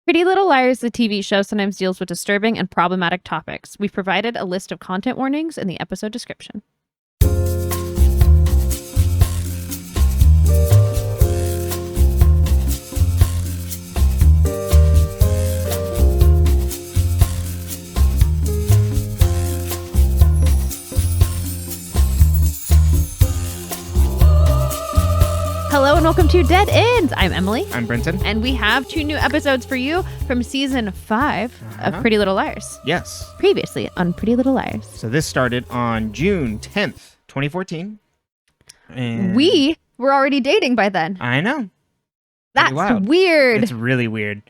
Pretty Little Liars, the TV show, sometimes deals with disturbing and problematic topics. We've provided a list of content warnings in the episode description. Hello and welcome to Dead Ends. I'm Emily. I'm Brenton. And we have 2 new episodes for you from season 5 of Pretty Little Liars. Yes. Previously on Pretty Little Liars. So this started on June 10th, 2014. And We were already dating by then. I know. That's wild. weird. It's really weird.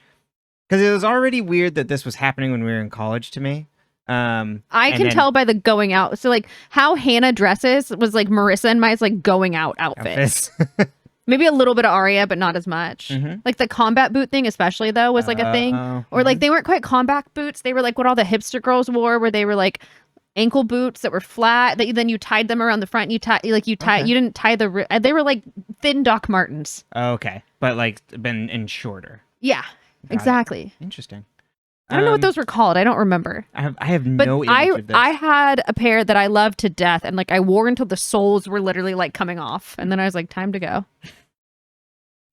Because it was already weird that this was happening when we were in college to me. I can tell by the going out. So like how Hannah dresses was like Marissa and my like going out outfits. Maybe a little bit of Arias, but not as much. Mm-hmm. Like the combat boot thing, especially though, was like a thing. Or like they weren't quite combat boots. They were like what all the hipster girls wore, where they were like ankle boots that were flat. That then you tied them around the front. And you didn't tie they were like thin Doc Martens. Okay, but like been in shorter. Yeah, Got exactly. It. Interesting. I don't know what those were called. I don't remember. I have no image of this. I had a pair that I loved to death, and like I wore until the soles were literally like coming off, and then I was like, time to go.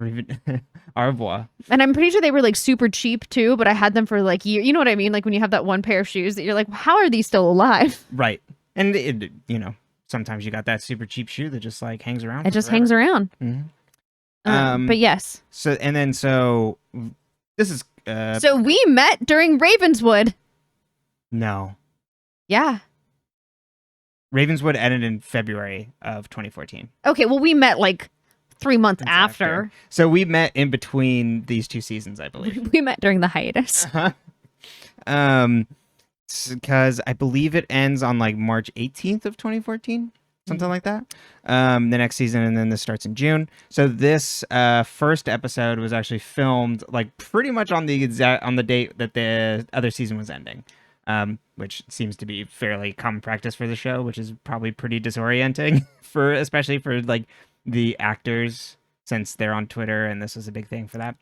Au revoir. And I'm pretty sure they were like super cheap too, but I had them for like years. You know what I mean? Like when you have that one pair of shoes that you're like, how are these still alive? Right. And sometimes you got that super cheap shoe that just like hangs around. It just hangs around. Mm-hmm. But yes. So this is. So we met during Ravenswood. No. Yeah. Ravenswood ended in February of 2014. Okay, well we met like 3 months after. So we met in between these 2 seasons, I believe. We met during the hiatus. Because I believe it ends on like March 18th of 2014. Something like that. The next season, and then this starts in June. So this first episode was actually filmed like pretty much on the date that the other season was ending, which seems to be fairly common practice for the show, which is probably pretty disorienting especially for like the actors, since they're on Twitter and this is a big thing for that.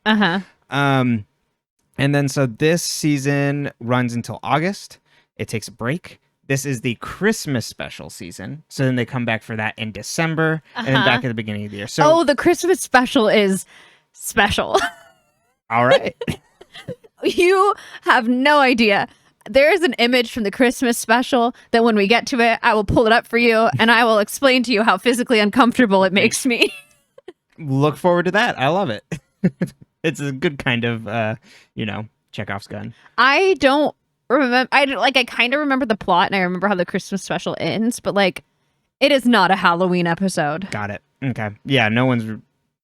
And then so this season runs until August. It takes a break. This is the Christmas special season. So then they come back for that in December and then back at the beginning of the year. So the Christmas special is special. All right. You have no idea. There is an image from the Christmas special that when we get to it, I will pull it up for you and I will explain to you how physically uncomfortable it makes me. Look forward to that. I love it. It's a good kind of, Chekhov's gun. I don't remember. I kind of remember the plot and I remember how the Christmas special ends, but like it is not a Halloween episode. Got it. Okay. Yeah,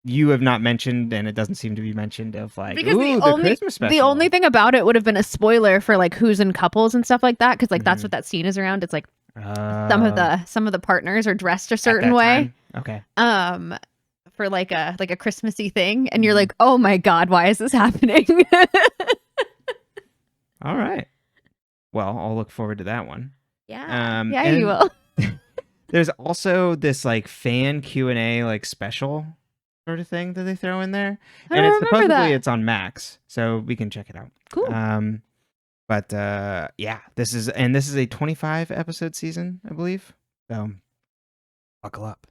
you have not mentioned, and it doesn't seem to be mentioned of like, because the Christmas special. The only thing about it would have been a spoiler for like who's in couples and stuff like that, because like that's what that scene is around. It's like some of the partners are dressed a certain way. Time. Okay. For like a Christmassy thing, and you're like, oh my god, why is this happening? All right. Well, I'll look forward to that one. Yeah. You will. There's also this like fan Q&A like special sort of thing that they throw in there, and it's supposedly it's on Max, so we can check it out. Cool. But this is a 25 episode season, I believe. So buckle up.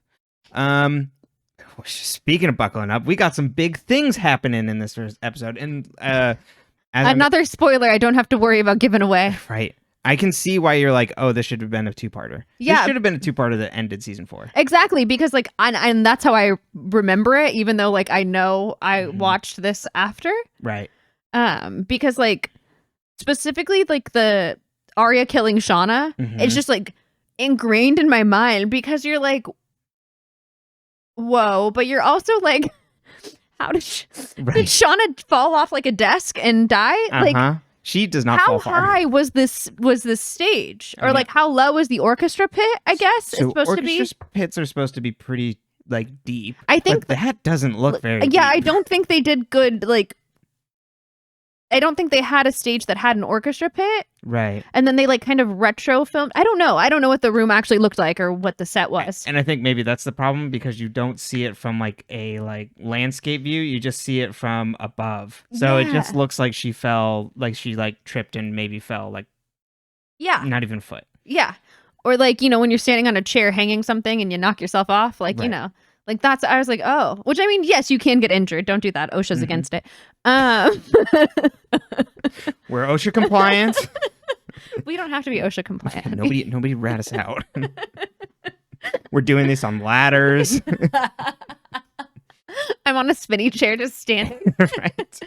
Speaking of buckling up, we got some big things happening in this first episode, and another spoiler I don't have to worry about giving away. Right. I can see why you're like, oh, this should have been a 2-parter. Yeah. This should have been a 2-parter that ended season 4. Exactly, because like, and that's how I remember it, even though like I know I watched this after. Right. Because like, specifically like the Arya killing Shauna, it's just like ingrained in my mind, because you're like, whoa, but you're also like, how did Shauna fall off like a desk and die? Like, she does not fall far. How high was this stage? Or like how low is the orchestra pit, I guess? So orchestra pits are supposed to be pretty like deep. I think that doesn't look very deep. I don't think they did good like I don't think they had a stage that had an orchestra pit. Right. And then they like kind of retro filmed. I don't know. I don't know what the room actually looked like or what the set was. And I think maybe that's the problem because you don't see it from like a like landscape view. You just see it from above. So it just looks like she fell, like she like tripped and maybe fell like not even a foot. Yeah. Or like, you know, when you're standing on a chair hanging something and you knock yourself off, like, you know, like that's, I was like, oh, which I mean, yes, you can get injured. Don't do that. OSHA's against it. We're OSHA compliant. We don't have to be OSHA compliant. Nobody rat us out. We're doing this on ladders. I'm on a spinny chair just standing. Right.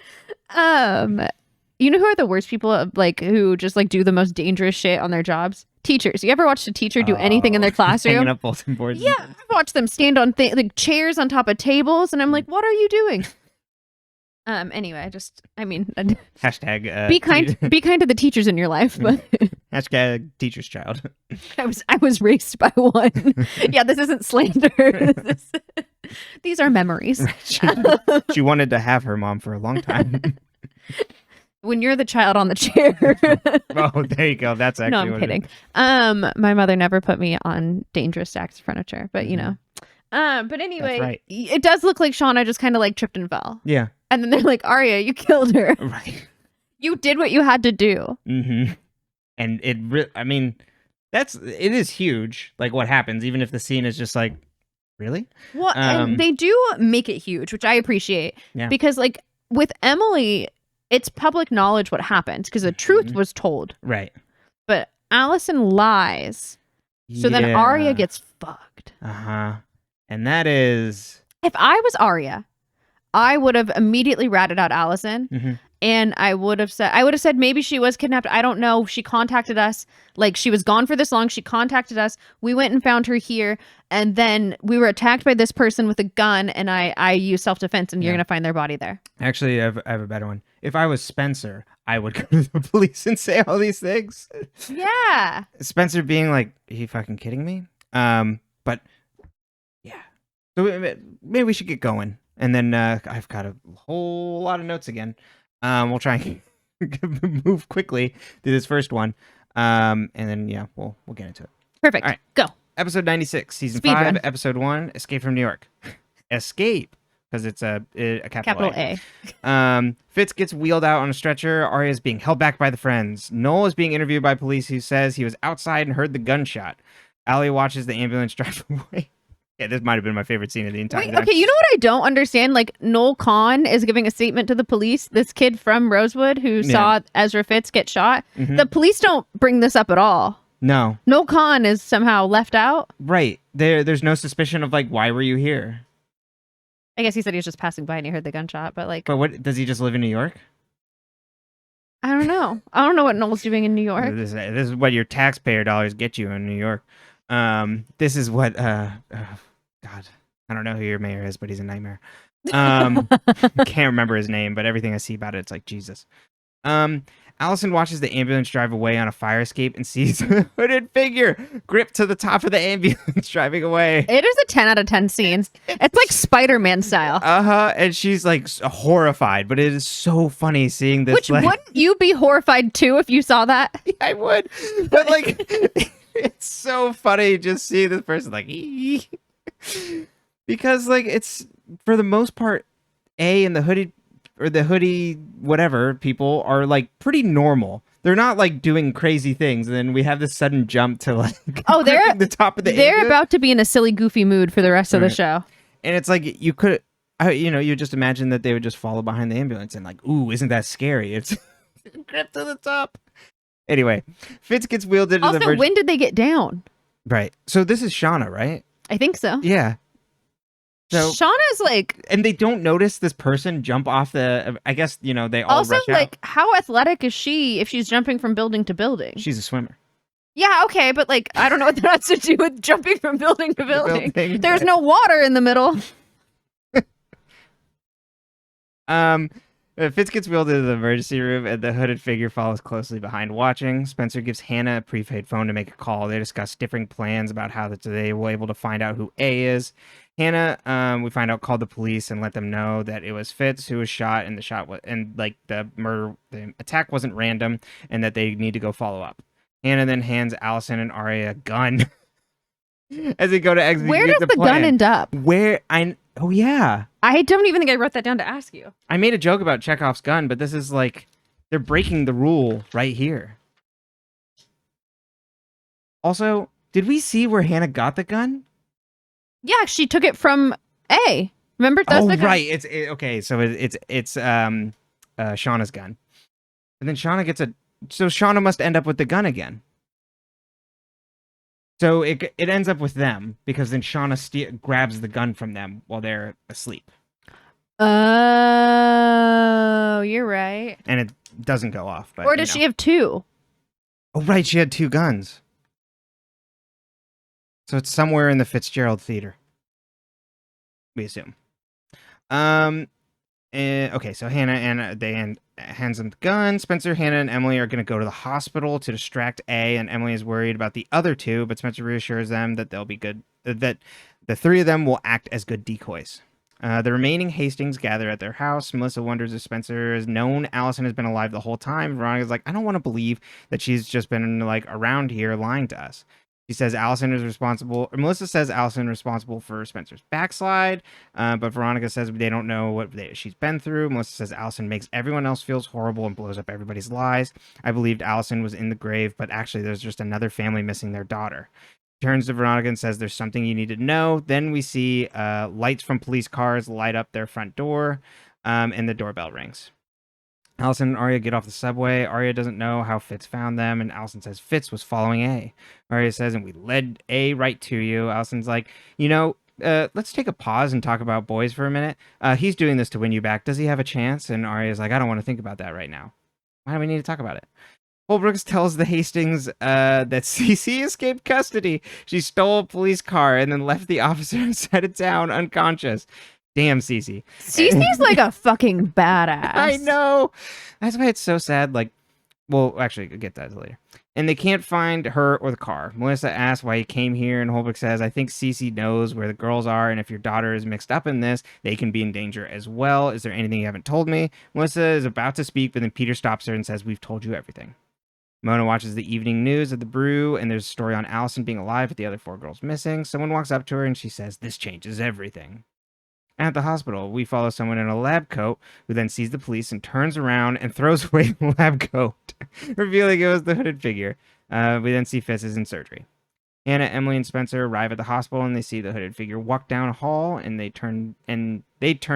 You know who are the worst people, like, who just like do the most dangerous shit on their jobs? Teachers. You ever watched a teacher do anything in their classroom? Hanging up bulletin boards. Yeah, I've watched them stand on like chairs on top of tables, and I'm like, what are you doing? Anyway, hashtag be kind to the teachers in your life. But hashtag teacher's child. I was raised by one. Yeah, this isn't slander. These are memories. She wanted to have her mom for a long time. When you're the child on the chair. Oh, there you go. That's actually no, I'm kidding. My mother never put me on dangerous stacks of furniture, but you know. But anyway, it does look like Shauna just kind of like tripped and fell. Yeah. And then they're like, Aria, you killed her. Right. You did what you had to do. Mm-hmm. And it is huge, like what happens, even if the scene is just like, really? Well, and they do make it huge, which I appreciate. Yeah. Because like with Emily, it's public knowledge what happened because the truth was told. Right. But Alison lies. So then Aria gets fucked. Uh-huh. And that is... If I was Aria, I would have immediately ratted out Alison. Mm-hmm. And I would have said maybe she was kidnapped. I don't know. She contacted us. Like, she was gone for this long. She contacted us. We went and found her here. And then we were attacked by this person with a gun. And I used self-defense. And you're going to find their body there. Actually, I have a better one. If I was Spencer, I would go to the police and say all these things. Yeah. Spencer being like, are you fucking kidding me? But, yeah. So maybe we should get going. And then I've got a whole lot of notes again. We'll try and move quickly through this first one. And then, yeah, we'll get into it. Perfect. All right. Go. Episode 96, Season Speed 5, run. Episode 1, Escape from New York. Escape, because it's a capital A. Fitz gets wheeled out on a stretcher. Aria is being held back by the friends. Noel is being interviewed by police who says he was outside and heard the gunshot. Allie watches the ambulance drive away. Yeah, this might have been my favorite scene of the entire time. Okay, you know what I don't understand? Like, Noel Kahn is giving a statement to the police. This kid from Rosewood who saw Ezra Fitz get shot. Mm-hmm. The police don't bring this up at all. No. Noel Kahn is somehow left out. Right. There's no suspicion of, like, why were you here? I guess he said he was just passing by and he heard the gunshot, but like... But what, does he just live in New York? I don't know. I don't know what Noel's doing in New York. This is what your taxpayer dollars get you in New York. This is what... God, I don't know who your mayor is, but he's a nightmare. Can't remember his name, but everything I see about it, it's like Jesus. Alison watches the ambulance drive away on a fire escape and sees a hooded figure gripped to the top of the ambulance driving away. It is a 10 out of 10 scene. It's like Spider-Man style. Uh-huh. And she's like horrified, but it is so funny seeing this. Which, wouldn't you be horrified too if you saw that? Yeah, I would. But like, it's so funny just seeing this person like, because like it's for the most part, and the hoodie whatever people are like pretty normal. They're not like doing crazy things, and then we have this sudden jump to like they're the top of the they're about to be in a silly goofy mood for the rest of the show. And it's like you could you just imagine that they would just follow behind the ambulance and like, ooh, isn't that scary? It's gripped to the top. Anyway, Fitz gets wheeled into the when did they get down? Right. So this is Shauna, right? I think so. Yeah. So Shauna's like, and they don't notice this person jump off the. I guess they all also rush like out. How athletic is she if she's jumping from building to building? She's a swimmer. Yeah, okay, but like I don't know what that has to do with jumping from building to building. There's no water in the middle. Fitz gets wheeled into the emergency room, and the hooded figure follows closely behind, watching. Spencer gives Hannah a prepaid phone to make a call. They discuss different plans about how they will able to find out who A is. Hannah, we find out, called the police and let them know that it was Fitz who was shot, and the attack wasn't random, and that they need to go follow up. Hannah then hands Alison and Aria a gun as they go to execute Where does the plan. gun end up? Oh yeah. I don't even think I wrote that down to ask you. I made a joke about Chekhov's gun, but this is like, they're breaking the rule right here. Also, did we see where Hannah got the gun? Yeah, she took it from A. Remember? That's the gun. Right. Okay. So it's Shauna's gun, and then Shauna so Shauna must end up with the gun again. So it ends up with them, because then Shauna grabs the gun from them while they're asleep. Oh, you're right. And it doesn't go off. But, or does she have two? Oh, right. She had two guns. So it's somewhere in the Fitzgerald Theater, we assume. Okay, so Hannah hands them the gun. Spencer, Hannah, and Emily are going to go to the hospital to distract A, and Emily is worried about the other two, but Spencer reassures them that they'll be good, that the three of them will act as good decoys. The remaining Hastings gather at their house. Melissa wonders if Spencer has known Alison has been alive the whole time. Veronica's like, I don't want to believe that she's just been like around here lying to us. She says Melissa says Alison is responsible for Spencer's backslide, but Veronica says they don't know what she's been through. Melissa says Alison makes everyone else feels horrible and blows up everybody's lies. I believed Alison was in the grave, but actually there's just another family missing their daughter. She turns to Veronica and says there's something you need to know. Then we see lights from police cars light up their front door, and the doorbell rings. Alison and Aria get off the subway. Aria doesn't know how Fitz found them, and Alison says Fitz was following A. Aria says, and we led A right to you. Alison's like, let's take a pause and talk about boys for a minute. He's doing this to win you back. Does he have a chance? And Aria's like, I don't want to think about that right now. Why do we need to talk about it? Holbrooks tells the Hastings that Cece escaped custody. She stole a police car and then left the officer inside of town unconscious. Damn, Cece. Cece's like a fucking badass. I know. That's why it's so sad. Like, well, actually, I'll get that later. And they can't find her or the car. Melissa asks why he came here, and Holbrook says, I think Cece knows where the girls are, and if your daughter is mixed up in this, they can be in danger as well. Is there anything you haven't told me? Melissa is about to speak, but then Peter stops her and says, we've told you everything. Mona watches the evening news at the Brew, and there's a story on Alison being alive with the other 4 girls missing. Someone walks up to her, and she says, this changes everything. At the hospital, we follow someone in a lab coat who then sees the police and turns around and throws away the lab coat, revealing it was the hooded figure. We then see Fitz is in surgery. Hannah, Emily, and Spencer arrive at the hospital, and they see the hooded figure walk down a hall, and they turn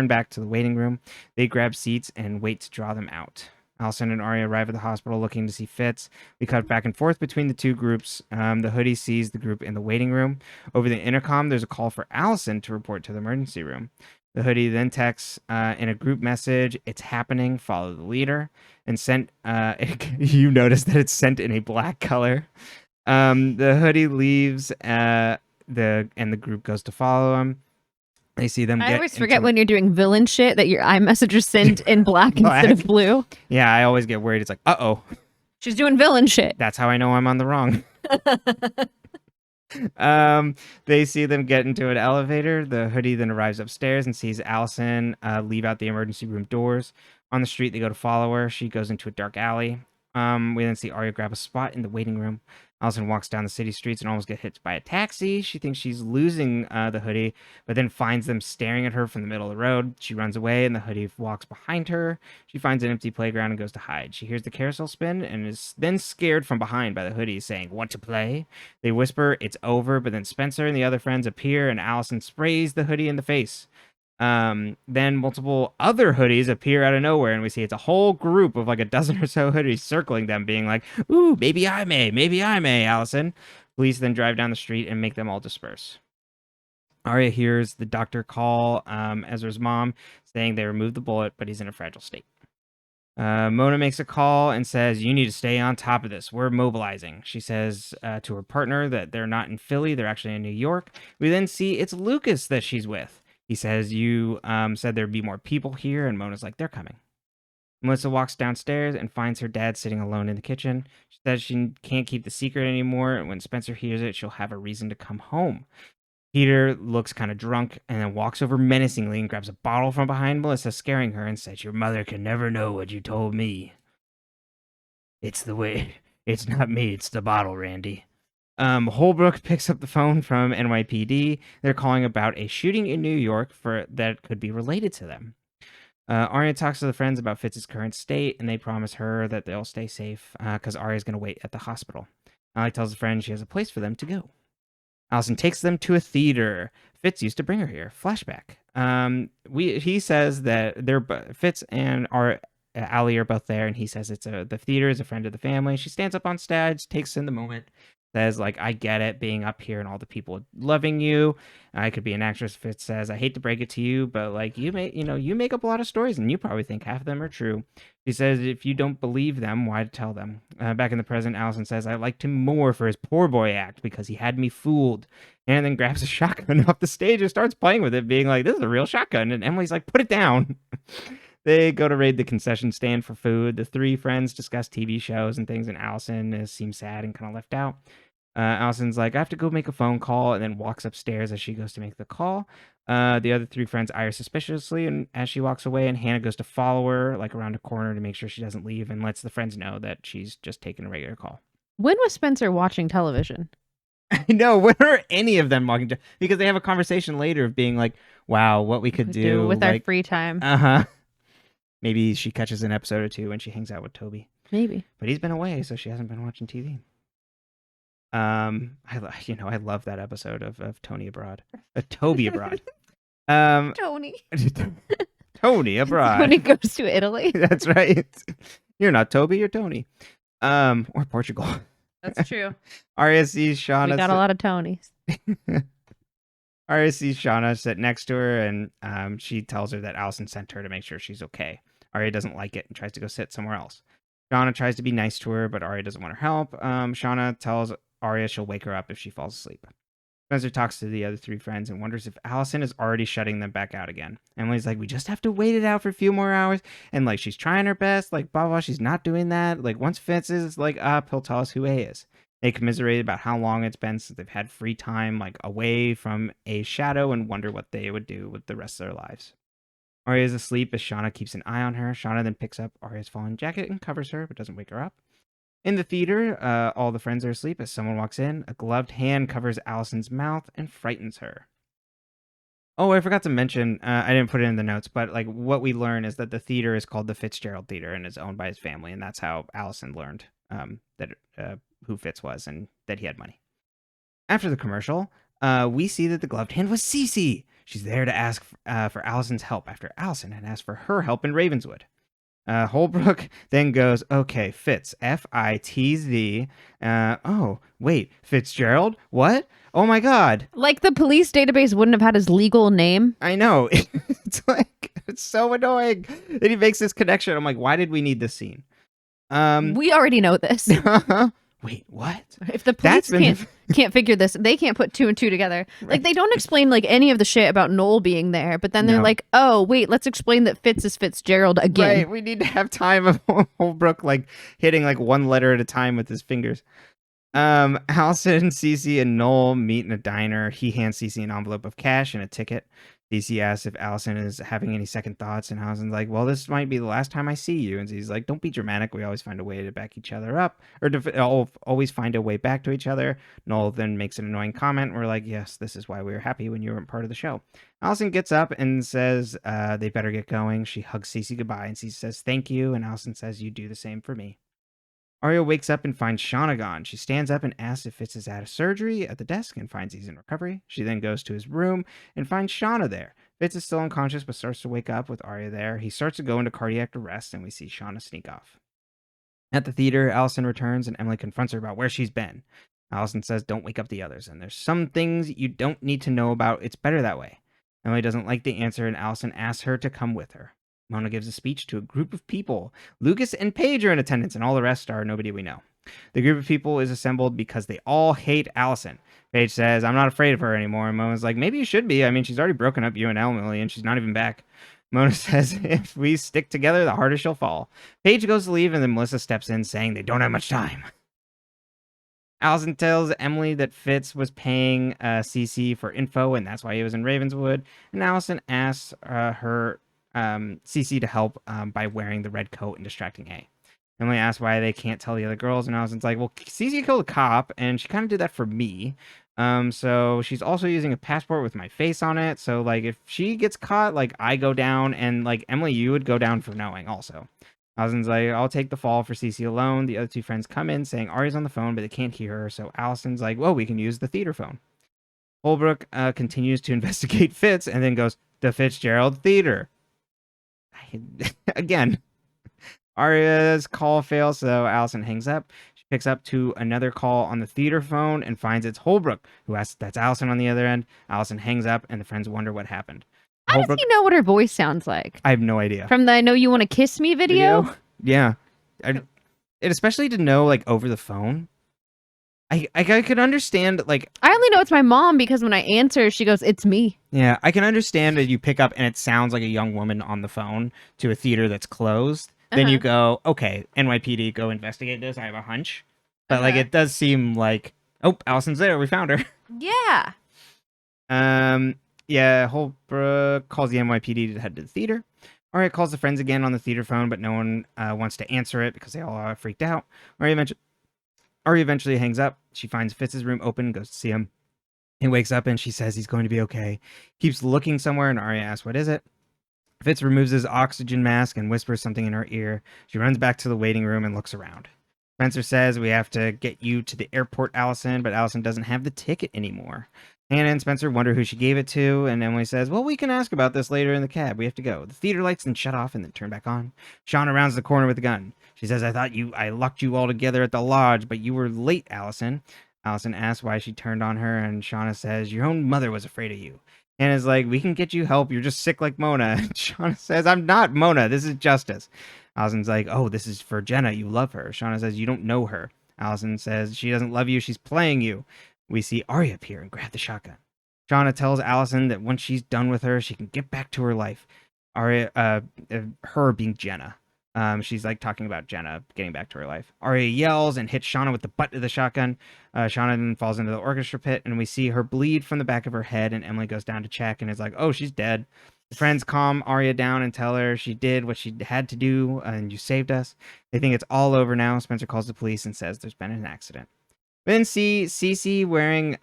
back to the waiting room. They grab seats and wait to draw them out. Alison and Aria arrive at the hospital looking to see Fitz. We cut back and forth between the two groups. The hoodie sees the group in the waiting room. Over the intercom, there's a call for Alison to report to the emergency room. The hoodie then texts in a group message, it's happening, follow the leader, and sent, you notice that it's sent in a black color. The hoodie leaves, and the group goes to follow him. They see them. I always forget when you're doing villain shit that your iMessage is sent in black instead of blue. Yeah, I always get worried. It's like, uh-oh. She's doing villain shit. That's how I know I'm on the wrong. They see them get into an elevator. The hoodie then arrives upstairs and sees Alison leave out the emergency room doors. On the street, they go to follow her. She goes into a dark alley. We then see Aria grab a spot in the waiting room. Alison walks down the city streets and almost gets hit by a taxi. She thinks she's losing the hoodie, but then finds them staring at her from the middle of the road. She runs away, and the hoodie walks behind her. She finds an empty playground and goes to hide. She hears the carousel spin and is then scared from behind by the hoodie, saying, "Want to play?" They whisper, "It's over," but then Spencer and the other friends appear, and Alison sprays the hoodie in the face. Then multiple other hoodies appear out of nowhere, and we see it's a whole group of like a dozen or so hoodies circling them, being like, "Ooh, maybe I may, Alison." Police then drive down the street and make them all disperse. Aria hears the doctor call Ezra's mom, saying they removed the bullet, but he's in a fragile state. Mona makes a call and says, "You need to stay on top of this. We're mobilizing." She says to her partner that they're not in Philly, they're actually in New York. We then see it's Lucas that she's with. He says, "You said there'd be more people here," and Mona's like, "They're coming." Melissa walks downstairs and finds her dad sitting alone in the kitchen. She says she can't keep the secret anymore, and when Spencer hears it, she'll have a reason to come home. Peter looks kind of drunk and then walks over menacingly and grabs a bottle from behind Melissa, scaring her, and says, "Your mother can never know what you told me." It's not me, it's the bottle, Randy. Holbrook picks up the phone from NYPD. They're calling about a shooting in New York that could be related to them. Arya talks to the friends about Fitz's current state, and they promise her that they'll stay safe because Arya's going to wait at the hospital. Allie tells a friend she has a place for them to go. Alison takes them to a theater. Fitz used to bring her here. Flashback. He says that Fitz and Allie are both there, and he says the theater is a friend of the family. She stands up on stage, takes in the moment, says, like, I get it, being up here and all the people loving you. I could be an actress. Fitz says, I hate to break it to you, but like you make up a lot of stories, and you probably think half of them are true. She says, if you don't believe them, why tell them? Back in the present, Alison says, I liked him more for his poor boy act because he had me fooled. And then grabs a shotgun off the stage and starts playing with it, being like, this is a real shotgun. And Emily's like, put it down. They go to raid the concession stand for food. The three friends discuss TV shows and things, and Alison seems sad and kind of left out. Alison's like, I have to go make a phone call, and then walks upstairs as she goes to make the call. The other three friends eye her suspiciously, and as she walks away, and Hannah goes to follow her, like around a corner to make sure she doesn't leave, and lets the friends know that she's just taking a regular call. When was Spencer watching television? I know. When are any of them walking? Because they have a conversation later of being like, wow, what we could do with our free time. Uh-huh. Maybe she catches an episode or two when she hangs out with Toby. Maybe. But he's been away, so she hasn't been watching TV. I love that episode of Tony Abroad. Toby Abroad. Tony. Tony Abroad. When he goes to Italy. That's right. You're not Toby, you're Tony. Or Portugal. That's true. Arias sees Shanas. We got a lot of Tonys. Arias sees Shauna sit next to her, and she tells her that Alison sent her to make sure she's okay. Arya doesn't like it and tries to go sit somewhere else. Shauna tries to be nice to her, but Arya doesn't want her help. Shauna tells Arya she'll wake her up if she falls asleep. Spencer talks to the other three friends and wonders if Alison is already shutting them back out again. Emily's like, we just have to wait it out for a few more hours. And like, she's trying her best. Like, blah, blah, she's not doing that. Like, once Fitz is like up, he'll tell us who A is. They commiserate about how long it's been since they've had free time, like away from a shadow, and wonder what they would do with the rest of their lives. Arya is asleep as Shauna keeps an eye on her. Shauna then picks up Arya's fallen jacket and covers her, but doesn't wake her up. In the theater, all the friends are asleep as someone walks in. A gloved hand covers Alison's mouth and frightens her. Oh, I forgot to mention, I didn't put it in the notes, but like what we learn is that the theater is called the Fitzgerald Theater and is owned by his family, and that's how Alison learned who Fitz was and that he had money. After the commercial, we see that the gloved hand was Cece. She's there to ask for Alison's help after Alison had asked for her help in Ravenswood. Holbrook then goes, okay, Fitz, F-I-T-Z. Oh, wait, Fitzgerald? What? Oh my God. Like the police database wouldn't have had his legal name. I know. It's so annoying that he makes this connection. I'm like, why did we need this scene? We already know this. Wait, what? If the police can't figure this, they can't put two and two together. Right. Like, they don't explain like any of the shit about Noel being there, but then they're like, oh, wait, let's explain that Fitz is Fitzgerald again. Right, we need to have time of Holbrook like hitting like one letter at a time with his fingers. Alison, Cece, and Noel meet in a diner. He hands Cece an envelope of cash and a ticket. Cece asks if Alison is having any second thoughts, and Alison's like, well, this might be the last time I see you. And he's like, don't be dramatic. We always find a way to back each other up, or always find a way back to each other. Noel then makes an annoying comment. We're like, yes, this is why we were happy when you weren't part of the show. Alison gets up and says they better get going. She hugs Cece goodbye, and Cece says, thank you. And Alison says, you do the same for me. Arya wakes up and finds Shauna gone. She stands up and asks if Fitz is out of surgery at the desk and finds he's in recovery. She then goes to his room and finds Shauna there. Fitz is still unconscious but starts to wake up with Arya there. He starts to go into cardiac arrest, and we see Shauna sneak off. At the theater, Alison returns and Emily confronts her about where she's been. Alison says, don't wake up the others, and there's some things you don't need to know about. It's better that way. Emily doesn't like the answer, and Alison asks her to come with her. Mona gives a speech to a group of people. Lucas and Paige are in attendance, and all the rest are nobody we know. The group of people is assembled because they all hate Alison. Paige says, I'm not afraid of her anymore. And Mona's like, maybe you should be. I mean, she's already broken up you and Emily, and she's not even back. Mona says if we stick together, the harder she'll fall. Paige goes to leave, and then Melissa steps in, saying they don't have much time. Alison tells Emily that Fitz was paying Cece for info, and that's why he was in Ravenswood. And Alison asks her Cece to help by wearing the red coat and distracting A. Emily asks why they can't tell the other girls, and Alison's like, well, Cece killed a cop, and she kind of did that for me. So she's also using a passport with my face on it. So, like, if she gets caught, like, I go down, and, like, Emily, you would go down for knowing also. Alison's like, I'll take the fall for Cece alone. The other two friends come in saying Ari's on the phone, but they can't hear her. So Alison's like, well, we can use the theater phone. Holbrook continues to investigate Fitz and then goes, the Fitzgerald Theater. Again, Aria's call fails, so Alison hangs up. She picks up to another call on the theater phone and finds it's Holbrook, who asks that's Alison on the other end. Alison hangs up, and the friends wonder what happened. How does he know what her voice sounds like? I have no idea. From the I Know You Want to Kiss Me video? Yeah. And especially to know, like, over the phone. I could understand, like... I only know it's my mom because when I answer, she goes, it's me. Yeah, I can understand that you pick up and it sounds like a young woman on the phone to a theater that's closed. Then you go, okay, NYPD, go investigate this. I have a hunch. But, like, it does seem like, oh, Alison's there. We found her. Yeah. Yeah, Holbrook calls the NYPD to head to the theater. Aria calls the friends again on the theater phone, but no one wants to answer it because they all are freaked out. Aria eventually hangs up. She finds Fitz's room open and goes to see him. He wakes up and she says he's going to be okay. Keeps looking somewhere and Aria asks, what is it? Fitz removes his oxygen mask and whispers something in her ear. She runs back to the waiting room and looks around. Spencer says, we have to get you to the airport, Alison, but Alison doesn't have the ticket anymore. Hannah and Spencer wonder who she gave it to, and Emily says, well, we can ask about this later in the cab. We have to go. The theater lights then shut off and then turn back on. Shauna rounds the corner with a gun. She says, I locked you all together at the lodge, but you were late, Alison. Alison asks why she turned on her, and Shauna says, your own mother was afraid of you. Hannah's like, we can get you help. You're just sick like Mona. Shauna says, I'm not Mona. This is Justice. Alison's like, oh, this is for Jenna. You love her. Shauna says, you don't know her. Alison says, she doesn't love you. She's playing you. We see Aria appear and grab the shotgun. Shauna tells Alison that once she's done with her, she can get back to her life. Aria, her being Jenna. She's like talking about Jenna getting back to her life. Aria yells and hits Shauna with the butt of the shotgun. Shauna then falls into the orchestra pit, and we see her bleed from the back of her head, and Emily goes down to check and is like, oh, she's dead. The friends calm Aria down and tell her she did what she had to do, and you saved us. They think it's all over now. Spencer calls the police and says there's been an accident. Then see Cece wearing...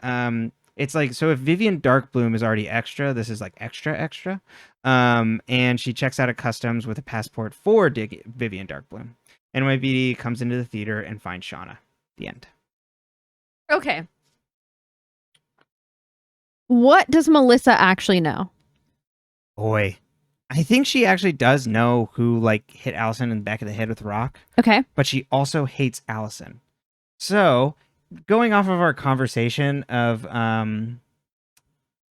it's like, so if Vivian Darkbloom is already extra, this is like extra. And she checks out of customs with a passport for Vivian Darkbloom. NYPD comes into the theater and finds Shauna. The end. Okay. What does Melissa actually know? Boy, I think she actually does know who, like, hit Alison in the back of the head with a rock. Okay. But she also hates Alison. So... going off of our conversation of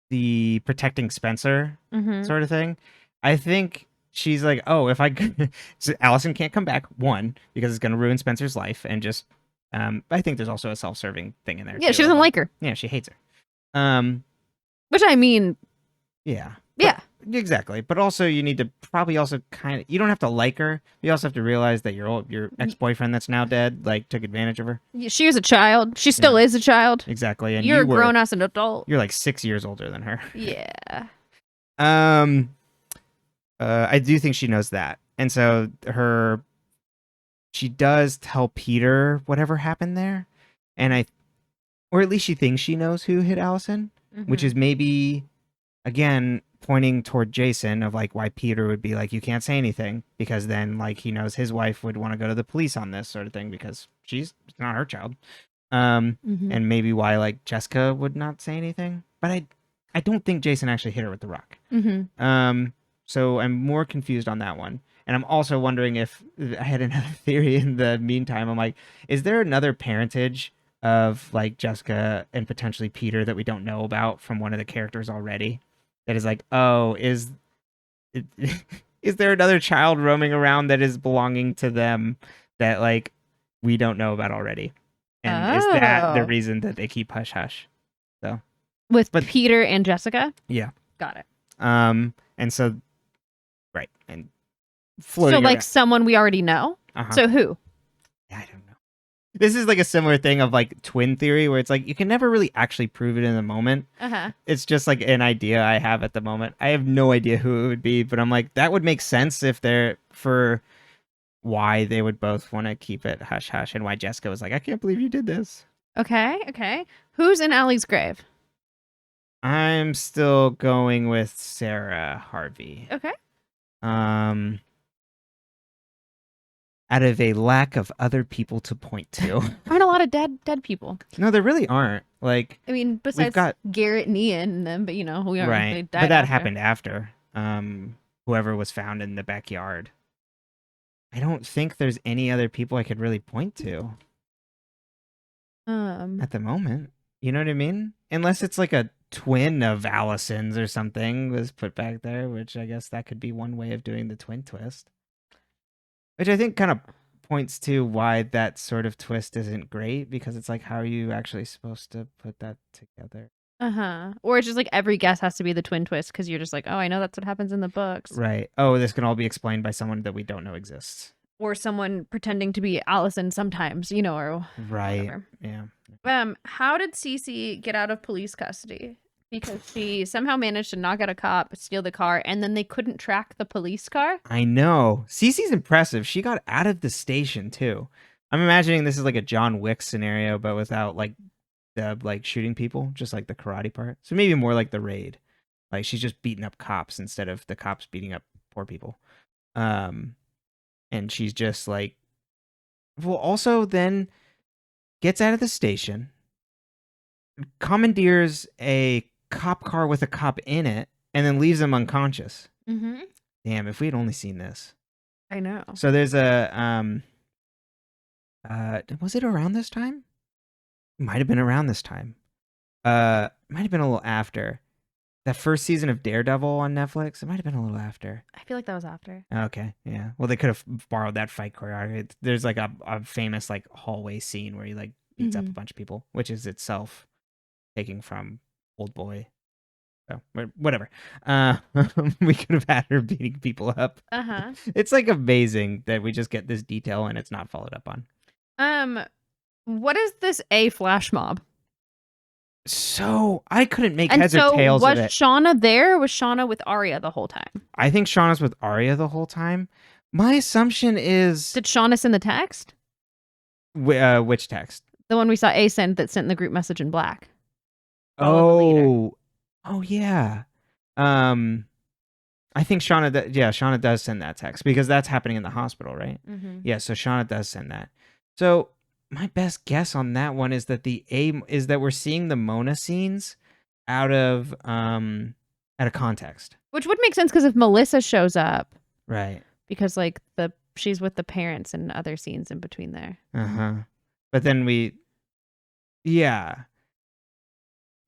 the protecting Spencer sort of thing, I think she's like, oh, if I so Alison can't come back, one, because it's going to ruin Spencer's life, and just I think there's also a self-serving thing in there. Yeah, she doesn't like her. Yeah, she hates her. Which I mean, yeah. Yeah. Exactly. But also you need to probably also kind of, you don't have to like her. You also have to realize that your ex-boyfriend that's now dead, like, took advantage of her. She was a child. She still is a child. Exactly. And you're a grown-ass and adult. You're like 6 years older than her. Yeah. I do think she knows that. And so she does tell Peter whatever happened there. And or at least she thinks she knows who hit Alison, which is maybe, again, pointing toward Jason of like why Peter would be like, you can't say anything, because then like he knows his wife would want to go to the police on this sort of thing because it's not her child. And maybe why like Jessica would not say anything. But I don't think Jason actually hit her with the rock. So I'm more confused on that one. And I'm also wondering if I had another theory in the meantime. I'm like, is there another parentage of like Jessica and potentially Peter that we don't know about from one of the characters already? That is like, oh, is there another child roaming around that is belonging to them that like we don't know about already? And is that the reason that they keep hush hush? So with Peter and Jessica? Yeah. Got it. And so Right. And So floating like around. someone we already know. So who? I don't know. This is like a similar thing of like twin theory where it's like you can never really actually prove it in the moment. It's just like an idea I have at the moment. I have no idea who it would be, but I'm like, that would make sense if they're for why they would both want to keep it hush hush and why Jessica was like, I can't believe you did this. Okay. Who's in Allie's grave? I'm still going with Sarah Harvey. Okay. Out of a lack of other people to point to. Aren't a lot of dead people. No, there really aren't. Like, I mean, besides Garrett and Ian and them, but we aren't. Right. They died but that after. happened after. Whoever was found in the backyard. I don't think there's any other people I could really point to. At the moment. You know what I mean? Unless it's like a twin of Alison's or something was put back there, which I guess that could be one way of doing the twin twist. Which I think kind of points to why that sort of twist isn't great, because it's like, how are you actually supposed to put that together? Or it's just like every guess has to be the twin twist because you're just like, oh, I know that's what happens in the books. Right. Oh, this can all be explained by someone that we don't know exists. Or someone pretending to be Alison sometimes, or right. Whatever. Yeah. How did Cece get out of police custody? Because she somehow managed to knock out a cop, steal the car, and then they couldn't track the police car. I know. Cece's impressive. She got out of the station too. I'm imagining this is like a John Wick scenario, but without like the shooting people, just like the karate part. So maybe more like the raid. Like she's just beating up cops instead of the cops beating up poor people. And she's just like, well, also then gets out of the station, commandeers a cop car with a cop in it, and then leaves him unconscious. Damn, if we had only seen this. I know. So there's a was it around this time? Might have been around this time. Might have been a little after. That first season of Daredevil on Netflix, it might have been a little after. I feel like that was after. Okay, yeah. Well, they could have borrowed that fight choreography. There's like a famous like hallway scene where he like beats up a bunch of people, which is itself taking from Old Boy. So whatever. We could have had her beating people up. It's like amazing that we just get this detail and it's not followed up on. What is this flash mob? So I couldn't make heads or tails of it. Was Shauna there or was Shauna with Arya the whole time? I think Shauna's with Arya the whole time. My assumption is... Did Shauna send the text? Which text? The one we saw send that sent in the group message in black. Oh yeah. I think Shauna Shauna does send that text because that's happening in the hospital, right? Yeah, so Shauna does send that. So my best guess on that one is that is that we're seeing the Mona scenes out of context. Which would make sense because if Melissa shows up. Right. Because like she's with the parents and other scenes in between there. But then we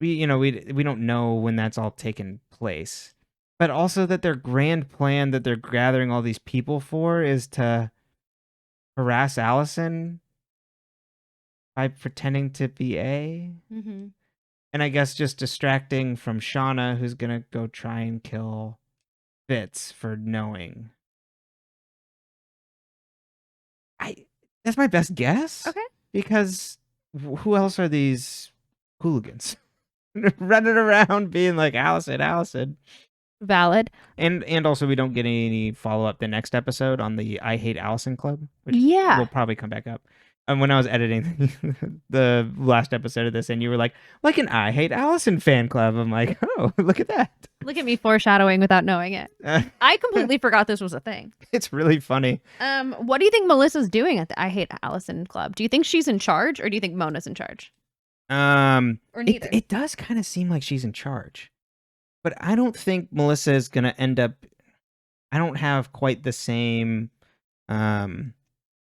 don't know when that's all taken place. But also that their grand plan that they're gathering all these people for is to harass Alison by pretending to be and I guess just distracting from Shauna, who's gonna go try and kill Fitz for knowing. That's my best guess. Okay. Because who else are these hooligans running around being like Alison? Valid. And also we don't get any follow-up the next episode on the I Hate Alison Club, which will probably come back up. And when I was editing the last episode of this, and you were like an I Hate Alison fan club, I'm like, oh, look at that. Look at me foreshadowing without knowing it. I completely forgot this was a thing. It's really funny. What do you think Melissa's doing at the I Hate Alison Club? Do you think she's in charge, or do you think Mona's in charge? Or neither. It does kind of seem like she's in charge. But I don't think Melissa is going to end up... I don't have quite the same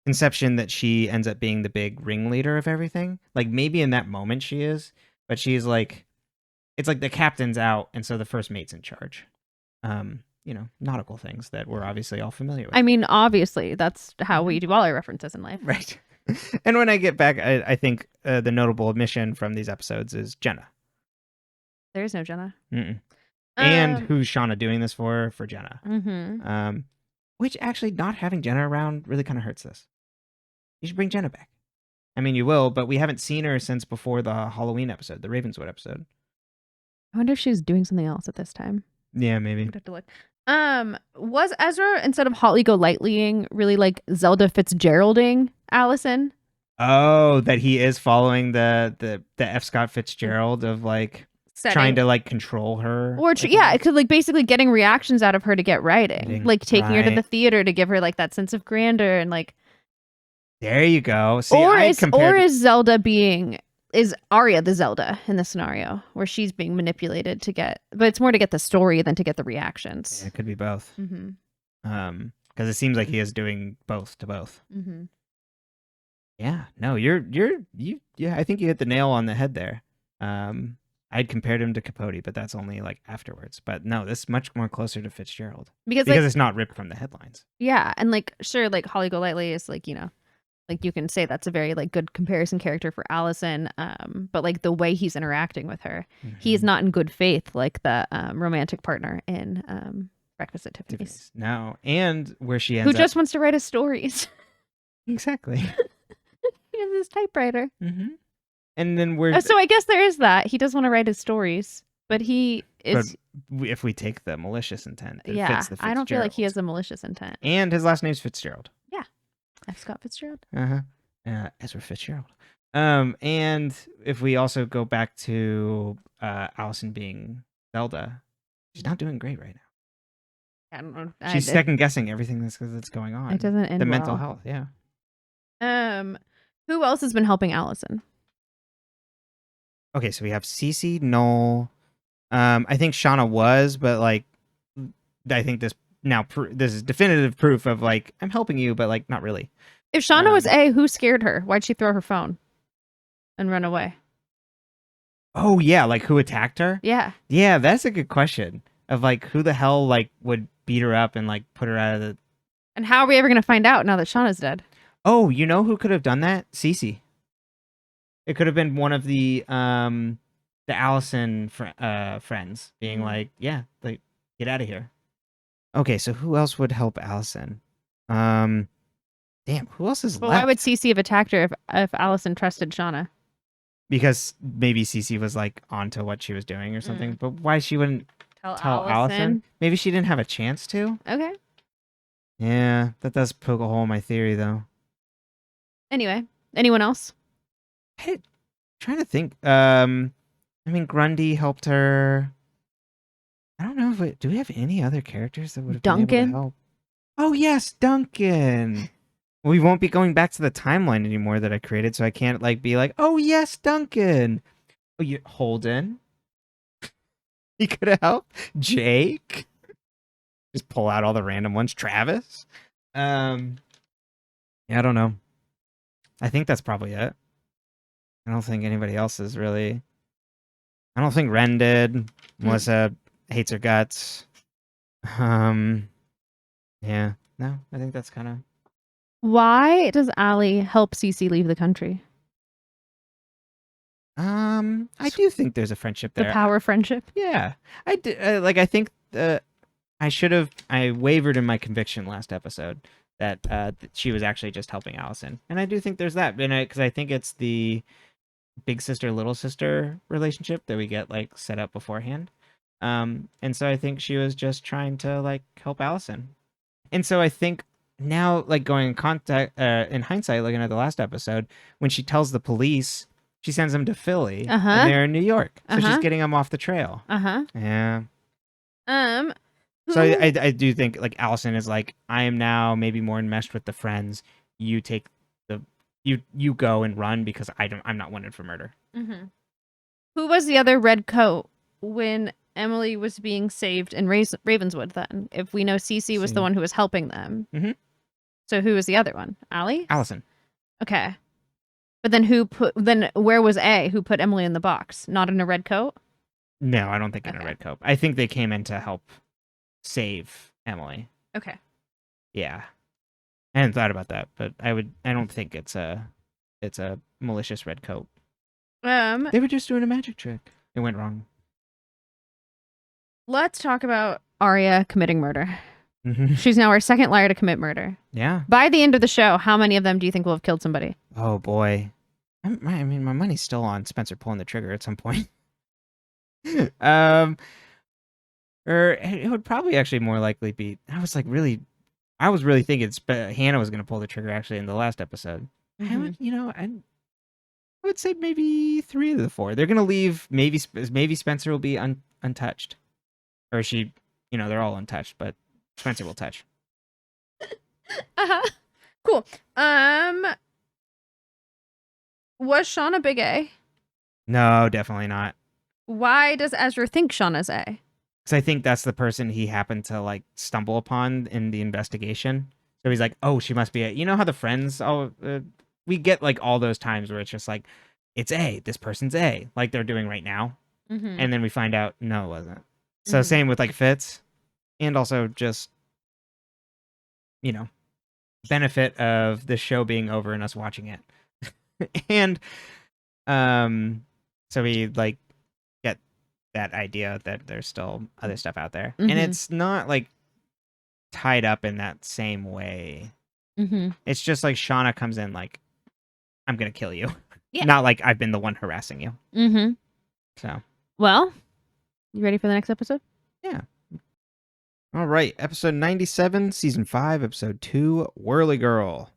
conception that she ends up being the big ringleader of everything. Like, maybe in that moment she is, but she's like... It's like the captain's out, and so the first mate's in charge. Nautical things that we're obviously all familiar with. I mean, obviously, that's how we do all our references in life. Right. And when I get back, I think the notable omission from these episodes is Jenna. There is no Jenna. And who's Shauna doing this for? For Jenna. Mm-hmm. Which actually not having Jenna around really kind of hurts this. You should bring Jenna back. I mean, you will, but we haven't seen her since before the Halloween episode, the Ravenswood episode. I wonder if she's doing something else at this time. Yeah, maybe. I'd have to look. Was Ezra, instead of Holly Golightlying, really like Zelda Fitzgeralding Alison? Oh, that he is following the F. Scott Fitzgerald of like trying to like control her. Or yeah, it could like basically getting reactions out of her to get writing. Like taking her to the theater to give her like that sense of grandeur and like. There you go. See, is Zelda is Aria the Zelda in this scenario where she's being manipulated to get, but it's more to get the story than to get the reactions. Yeah, it could be both. Mm-hmm. Because it seems like he is doing both to both. Mm-hmm. Yeah, no, yeah, I think you hit the nail on the head there. I'd compared him to Capote, but that's only like afterwards. But no, this is much more closer to Fitzgerald because like, it's not ripped from the headlines. Yeah, and like sure, like Holly Golightly is like, you know, like you can say that's a very like good comparison character for Alison, but like the way he's interacting with her, he's not in good faith like the romantic partner in Breakfast at Tiffany's. No, and where she ends who just wants to write his stories. Exactly. He has his typewriter. Mm-hmm. And then so I guess there is that. He does want to write his stories, but he is. But if we take the malicious intent, yeah, I don't feel like he has a malicious intent. And his last name's Fitzgerald. Yeah, F. Scott Fitzgerald. Ezra Fitzgerald. And if we also go back to Alison being Zelda, she's not doing great right now. I don't know. She's second guessing everything that's going on. It doesn't end the well. mental health. Yeah. Who else has been helping Alison? Okay, so we have Cece, Noel. I think Shauna was, but like, I think this is definitive proof of like I'm helping you, but like not really. If Shauna was A, who scared her? Why'd she throw her phone and run away? Oh yeah, like who attacked her? Yeah. Yeah, that's a good question. Of like who the hell like would beat her up and like put her out of the. And how are we ever gonna find out now that Shauna's dead? Oh, you know who could have done that? Cece. It could have been one of the Alison friends being like, yeah, like get out of here. Okay, so who else would help Alison? Damn, who else is left? Why would Cece have attacked her if Alison trusted Shauna? Because maybe Cece was like onto what she was doing or something. But why she wouldn't tell Alison? Maybe she didn't have a chance to. Okay. Yeah, that does poke a hole in my theory though. Anyway, anyone else? Hey, trying to think. I mean, Grundy helped her. I don't know do we have any other characters that would have been able to help? Oh yes, Duncan. We won't be going back to the timeline anymore that I created, so I can't like be like, oh yes, Duncan. Oh, Holden. He could have helped. Jake. Just pull out all the random ones. Travis. Yeah, I don't know. I think that's probably it. I don't think anybody else is really. I don't think Wren did. Melissa hates her guts. Yeah. No, I think that's kind of. Why does Allie help Cece leave the country? I do think there's a friendship there. The power friendship. Yeah, I did. I think I wavered in my conviction last episode that she was actually just helping Alison, and I do think there's that, because I think it's the big sister little sister relationship that we get like set up beforehand, and so I think she was just trying to like help Alison, and so I think now like going in hindsight, looking at the last episode, when she tells the police, she sends them to Philly, and they're in New York, so she's getting them off the trail. Yeah. So I do think like Alison is like, I am now maybe more enmeshed with the friends. You take you go and run because I'm not wanted for murder. Who was the other red coat when Emily was being saved in Ravenswood? Then, if we know Cece was the one who was helping them, so who was the other one? Alison. Okay, but then where was A? Who put Emily in the box? Not in a red coat. No, I don't think in a red coat. I think they came in to help save Emily. Okay. Yeah. I hadn't thought about that, but I don't think it's a malicious red coat. They were just doing a magic trick. It went wrong. Let's talk about Arya committing murder. Mm-hmm. She's now our second liar to commit murder. Yeah. By the end of the show, how many of them do you think will have killed somebody? Oh boy. I mean, my money's still on Spencer pulling the trigger at some point. Or it would probably actually more likely be. I was really thinking Hannah was going to pull the trigger actually in the last episode. I would say maybe 3 of the 4. They're going to leave. Maybe Spencer will be untouched, or she. They're all untouched, but Spencer will touch. Cool. Was Shauna Big A? No, definitely not. Why does Ezra think Shauna's A? Because I think that's the person he happened to like stumble upon in the investigation. So he's like, oh, she must be A. You know how the friends, we get like all those times where it's just like, it's A, this person's A, like they're doing right now. Mm-hmm. And then we find out, no, it wasn't. So same with like Fitz, and also just, benefit of the show being over and us watching it. And so we like get that idea that there's still other stuff out there. And it's not like tied up in that same way. It's just like Shauna comes in like, I'm gonna kill you. Yeah. Not like I've been the one harassing you. So well, you ready for the next episode? Yeah. All right, episode 97, season 5, episode 2, Whirly Girl.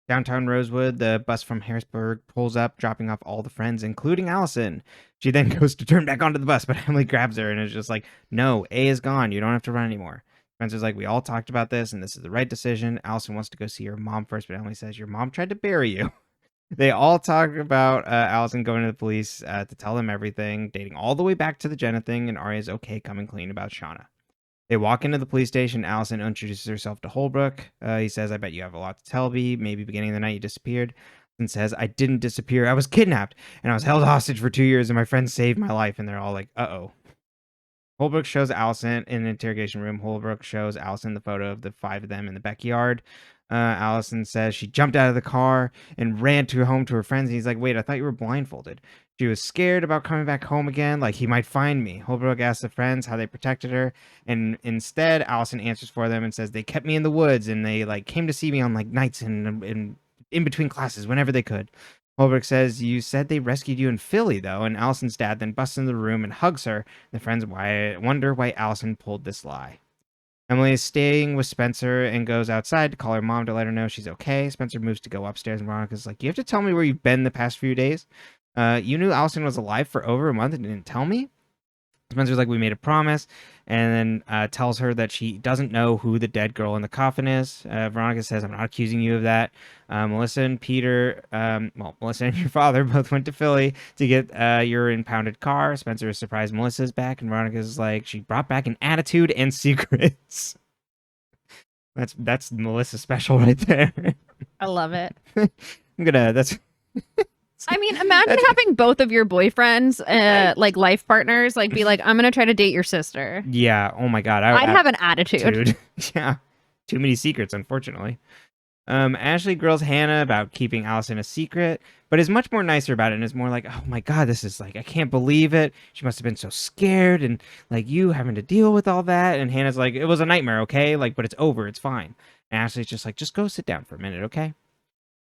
Downtown Rosewood, the bus from Harrisburg pulls up, dropping off all the friends, including Alison. She then goes to turn back onto the bus, but Emily grabs her and is just like, no, A is gone. You don't have to run anymore. Spencer's like, we all talked about this, and this is the right decision. Alison wants to go see her mom first, but Emily says, your mom tried to bury you. They all talk about Alison going to the police to tell them everything, dating all the way back to the Jenna thing, and Aria's okay coming clean about Shauna. They walk into the police station. Alison introduces herself to Holbrook. He says, I bet you have a lot to tell me. Maybe beginning of the night you disappeared. And says, I didn't disappear. I was kidnapped. And I was held hostage for 2 years. And my friend saved my life. And they're all like, uh-oh. Holbrook shows Alison in an interrogation room. Holbrook shows Alison the photo of the 5 of them in the backyard. Alison says she jumped out of the car and ran home to her friends. And he's like, wait, I thought you were blindfolded. She was scared about coming back home again, like he might find me. Holbrook asks the friends how they protected her, and instead Alison answers for them and says they kept me in the woods and they like came to see me on like nights and in between classes whenever they could. Holbrook says, you said they rescued you in Philly though, and Alison's dad then busts into the room and hugs her. The friends wonder why Alison pulled this lie. Emily is staying with Spencer and goes outside to call her mom to let her know she's okay. Spencer moves to go upstairs and Veronica's like, you have to tell me where you've been the past few days. You knew Alison was alive for over a month and didn't tell me? Spencer's like, we made a promise, and then tells her that she doesn't know who the dead girl in the coffin is. Veronica says, I'm not accusing you of that. Melissa and Peter, Melissa and your father both went to Philly to get your impounded car. Spencer is surprised Melissa's back, and Veronica's like, she brought back an attitude and secrets. That's Melissa special right there. I love it. I mean, imagine having both of your boyfriends, like life partners, like be like, I'm going to try to date your sister. Yeah. Oh my God. I'd have an attitude. Yeah. Too many secrets, unfortunately. Ashley grills Hannah about keeping Alison a secret, but is much more nicer about it and is more like, oh my God, this is like, I can't believe it. She must have been so scared and like you having to deal with all that. And Hannah's like, it was a nightmare, okay? Like, but it's over. It's fine. And Ashley's just like, just go sit down for a minute, okay?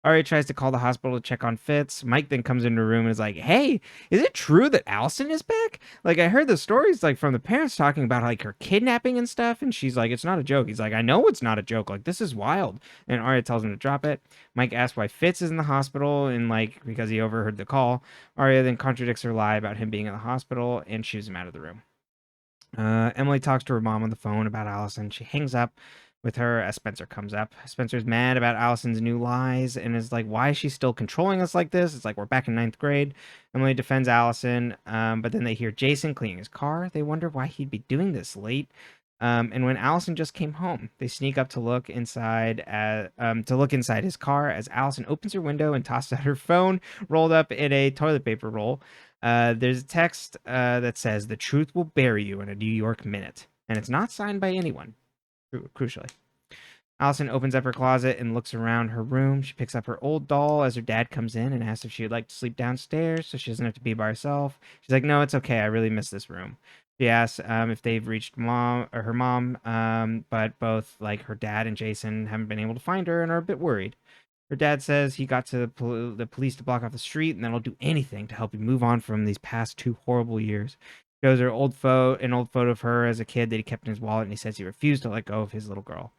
Ari tries to call the hospital to check on Fitz. Mike then comes into the room and is like, hey, is it true that Alison is back? Like, I heard the stories like from the parents talking about like her kidnapping and stuff. And she's like, it's not a joke. He's like, I know it's not a joke. Like, this is wild. And Ari tells him to drop it. Mike asks why Fitz is in the hospital and like, because he overheard the call. Ari then contradicts her lie about him being in the hospital and shoos him out of the room. Emily talks to her mom on the phone about Alison. She hangs up with her as Spencer comes up. Spencer's mad about Alison's new lies and is like, why is she still controlling us like this? It's like we're back in 9th grade. Emily defends Alison, but then they hear Jason cleaning his car. They wonder why he'd be doing this late. And when Alison just came home, they sneak up to look inside his car as Alison opens her window and tosses out her phone rolled up in a toilet paper roll. There's a text that says, the truth will bury you in a New York minute. And it's not signed by anyone. Crucially, Alison opens up her closet and looks around her room. She picks up her old doll as her dad comes in and asks if she would like to sleep downstairs so she doesn't have to be by herself. She's like, no, it's okay. I really miss this room. She asks if they've reached her mom, but both like her dad and Jason haven't been able to find her and are a bit worried. Her dad says he got to the police to block off the street, and then he'll do anything to help you move on from these past 2 horrible years. Shows her an old photo of her as a kid that he kept in his wallet, and he says he refused to let go of his little girl.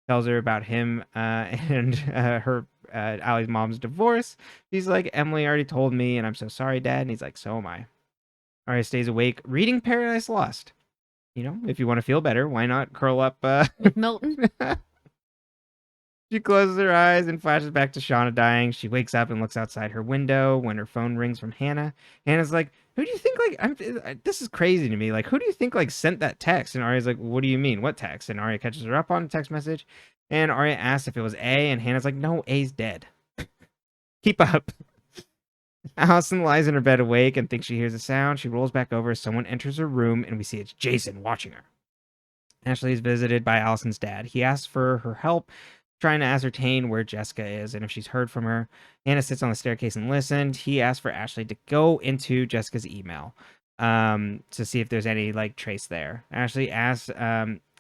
Tells her about him and her Allie's mom's divorce. She's like, Emily already told me, and I'm so sorry, Dad. And he's like, so am I. Arias stays awake, reading Paradise Lost. You know, if you want to feel better, why not curl up with Milton? She closes her eyes and flashes back to Shauna dying. She wakes up and looks outside her window when her phone rings from Hannah. Hannah's like, who do you think, like, this is crazy to me. Like, who do you think, like, sent that text? And Aria's like, what do you mean? What text? And Aria catches her up on a text message. And Aria asks if it was A. And Hannah's like, no, A's dead. Keep up. Alison lies in her bed awake and thinks she hears a sound. She rolls back over as someone enters her room, and we see it's Jason watching her. Ashley is visited by Alison's dad. He asks for her help, trying to ascertain where Jessica is and if she's heard from her. Hannah sits on the staircase and listens. He asks for Ashley to go into Jessica's email to see if there's any like trace there. Ashley asks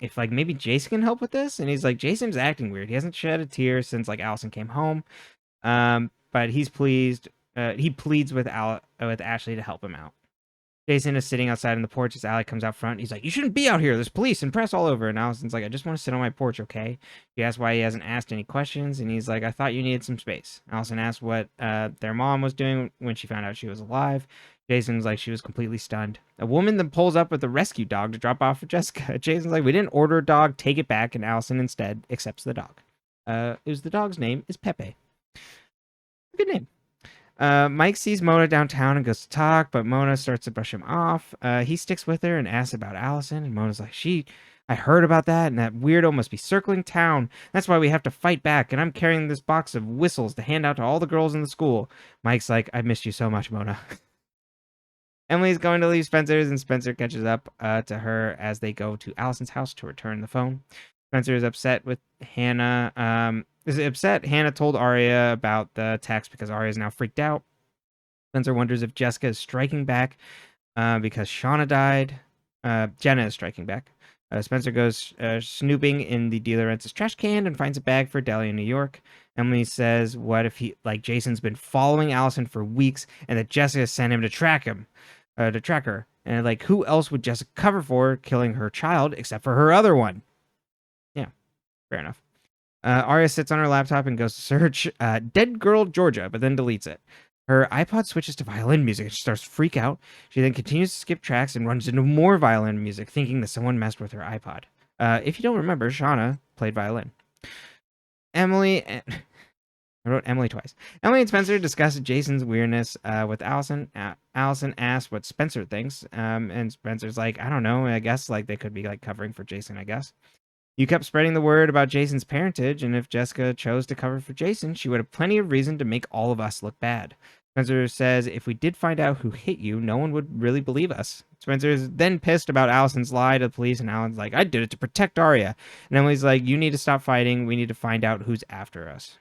if like maybe Jason can help with this, and he's like, Jason's acting weird. He hasn't shed a tear since like Alison came home, but he's pleased. He pleads with Ashley to help him out. Jason is sitting outside on the porch as Allie comes out front. He's like, you shouldn't be out here. There's police and press all over. And Alison's like, I just want to sit on my porch, okay? He asks why he hasn't asked any questions, and he's like, I thought you needed some space. Alison asks what their mom was doing when she found out she was alive. Jason's like, she was completely stunned. A woman then pulls up with a rescue dog to drop off for Jessica. Jason's like, we didn't order a dog, take it back, and Alison instead accepts the dog. The dog's name is Pepe. Good name. Mike sees Mona downtown and goes to talk, but Mona starts to brush him off. He sticks with her and asks about Alison, and Mona's like, I heard about that, and that weirdo must be circling town. That's why we have to fight back, and I'm carrying this box of whistles to hand out to all the girls in the school. Mike's like, I missed you so much, Mona. Emily's going to leave Spencer's, and Spencer catches up to her as they go to Alison's house to return the phone. Spencer is upset with Hannah. Hannah told Aria about the text because Aria is now freaked out. Spencer wonders if Jessica is striking back because Shauna died. Jenna is striking back. Spencer goes snooping in the DeLaurentis trash can and finds a bag for Delia in New York. Emily says, what if Jason's been following Alison for weeks and that Jessica sent him to track her? And like, who else would Jessica cover for killing her child except for her other one? Yeah, fair enough. Aria sits on her laptop and goes to search Dead Girl Georgia, but then deletes it. Her iPod switches to violin music and she starts to freak out. She then continues to skip tracks and runs into more violin music, thinking that someone messed with her iPod. If you don't remember, Shauna played violin. I wrote Emily twice. Emily and Spencer discuss Jason's weirdness with Alison. Alison asks what Spencer thinks, and Spencer's like, I don't know. I guess like they could be like covering for Jason, I guess. You kept spreading the word about Jason's parentage, and if Jessica chose to cover for Jason, she would have plenty of reason to make all of us look bad. Spencer says, if we did find out who hit you, no one would really believe us. Spencer is then pissed about Alison's lie to the police, and Alan's like, I did it to protect Aria. And Emily's like, you need to stop fighting. We need to find out who's after us.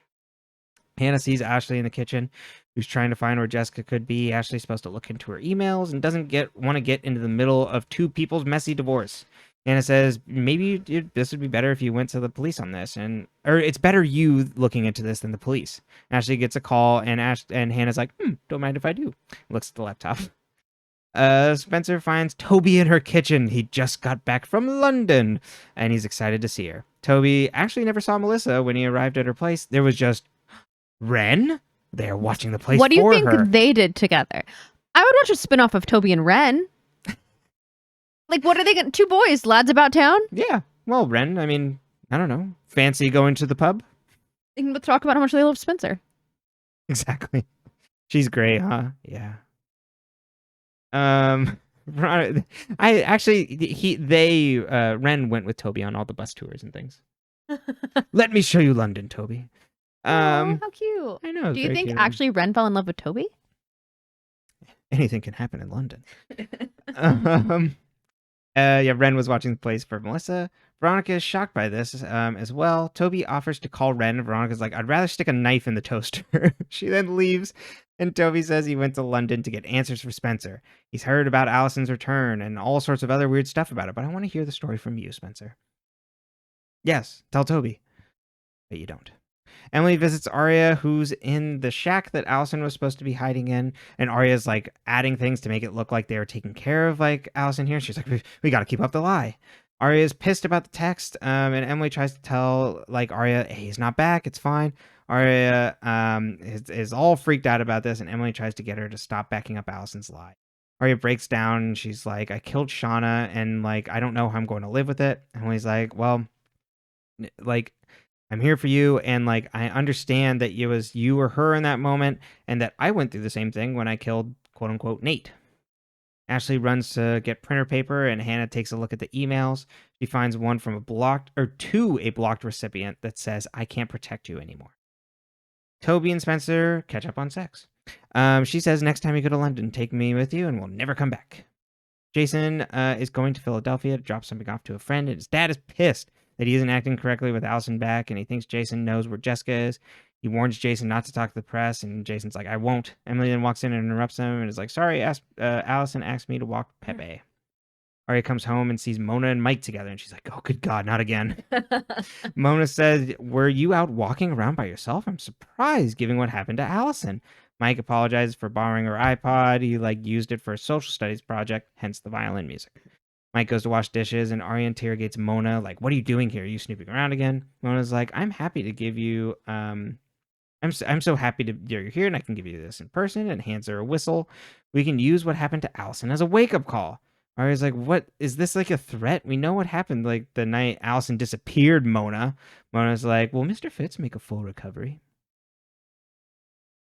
Hannah sees Ashley in the kitchen, who's trying to find where Jessica could be. Ashley's supposed to look into her emails and doesn't want to get into the middle of two people's messy divorce. Hannah says, maybe this would be better if you went to the police on this, or it's better you looking into this than the police. Ashley gets a call, and Hannah's like, don't mind if I do. Looks at the laptop. Spencer finds Toby in her kitchen. He just got back from London, and he's excited to see her. Toby actually never saw Melissa when he arrived at her place. There was just Wren. They're watching the place for her. What do you think they did together? I would watch a spinoff of Toby and Wren. Like, what are they getting? 2 boys, lads about town? Yeah. Well, Wren, I mean, I don't know. Fancy going to the pub? They can talk about how much they love Spencer. Exactly. She's great, huh? Yeah. Wren went with Toby on all the bus tours and things. Let me show you London, Toby. How cute. I know. Do you think actually Wren fell in love with Toby? Anything can happen in London. Yeah, Wren was watching the place for Melissa. Veronica is shocked by this as well. Toby offers to call Wren. Veronica's like, I'd rather stick a knife in the toaster. She then leaves, and Toby says he went to London to get answers for Spencer. He's heard about Alison's return and all sorts of other weird stuff about it, but I want to hear the story from you, Spencer. Yes, tell Toby. But you don't. Emily visits Aria, who's in the shack that Alison was supposed to be hiding in, and Aria's like adding things to make it look like they are taking care of like Alison here. She's like, we got to keep up the lie. Aria is pissed about the text, and Emily tries to tell like Aria, hey, he's not back, it's fine. Aria is all freaked out about this, and Emily tries to get her to stop backing up Alison's lie. Aria breaks down, and she's like, I killed Shauna, and like I don't know how I'm going to live with it. Emily's like, well, like I'm here for you, and like I understand that it was you or her in that moment, and that I went through the same thing when I killed quote unquote Nate. Ashley runs to get printer paper, and Hannah takes a look at the emails. She finds one from a blocked recipient that says, I can't protect you anymore. Toby and Spencer catch up on sex. She says, next time you go to London, take me with you and we'll never come back. Jason is going to Philadelphia to drop something off to a friend, and his dad is pissed that he isn't acting correctly with Alison back, and he thinks Jason knows where Jessica is. He warns Jason not to talk to the press, and Jason's like, I won't. Emily then walks in and interrupts him and is like, sorry, Alison asked me to walk Pepe. Aria comes home and sees Mona and Mike together, and she's like, oh, good God, not again. Mona says, were you out walking around by yourself? I'm surprised, given what happened to Alison. Mike apologizes for borrowing her iPod. He used it for a social studies project, hence the violin music. Mike goes to wash dishes, and Aria interrogates Mona, like, what are you doing here? Are you snooping around again? Mona's like, I'm happy to give you, I'm so happy you're here, and I can give you this in person, and hands her a whistle. We can use what happened to Alison as a wake-up call. Aria's like, what? Is this like a threat? We know what happened like the night Alison disappeared, Mona. Mona's like, will Mr. Fitz make a full recovery?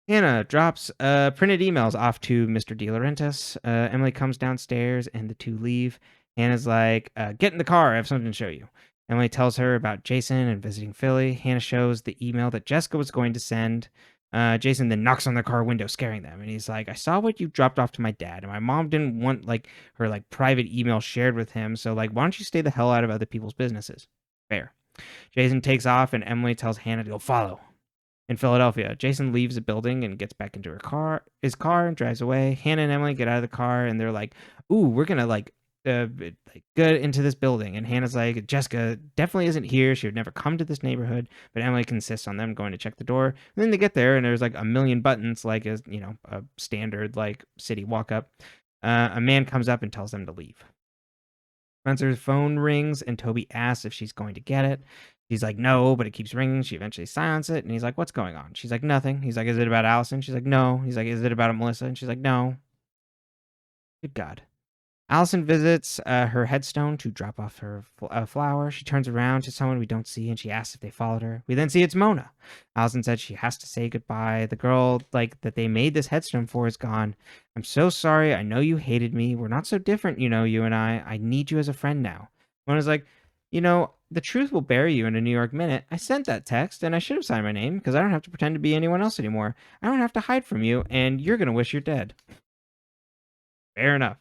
Hannah drops printed emails off to Mr. DeLaurentis. Emily comes downstairs, and the two leave. Hannah's like, get in the car. I have something to show you. Emily tells her about Jason and visiting Philly. Hannah shows the email that Jessica was going to send. Jason then knocks on the car window, scaring them. And he's like, I saw what you dropped off to my dad, and my mom didn't want her private email shared with him. So why don't you stay the hell out of other people's businesses? Fair. Jason takes off, and Emily tells Hannah to go follow. In Philadelphia, Jason leaves the building and gets back into his car and drives away. Hannah and Emily get out of the car, and they're like, ooh, we're gonna get into this building. And Hannah's like, Jessica definitely isn't here. She would never come to this neighborhood. But Emily insists on them going to check the door. And then they get there, and there's a million buttons, a standard city walk up. A man comes up and tells them to leave. Spencer's phone rings, and Toby asks if she's going to get it. She's like, no, but it keeps ringing. She eventually silences it, and he's like, what's going on? She's like, nothing. He's like, is it about Alison? She's like, no. He's like, is it about Melissa? And she's like, no. Good God. Alison visits her headstone to drop off her flower. She turns around to someone we don't see, and she asks if they followed her. We then see it's Mona. Alison said she has to say goodbye. The girl that they made this headstone for is gone. I'm so sorry. I know you hated me. We're not so different, you and I. I need you as a friend now. Mona's like, the truth will bury you in a New York minute. I sent that text, and I should have signed my name because I don't have to pretend to be anyone else anymore. I don't have to hide from you, and you're going to wish you're dead. Fair enough.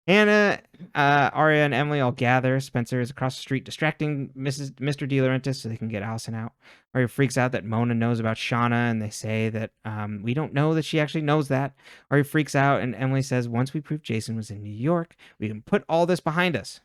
Hannah, Aria, and Emily all gather. Spencer is across the street distracting Mr. DeLaurentis so they can get Alison out. Aria freaks out that Mona knows about Shauna, and they say that we don't know that she actually knows that. Aria freaks out, and Emily says once we prove Jason was in New York, we can put all this behind us.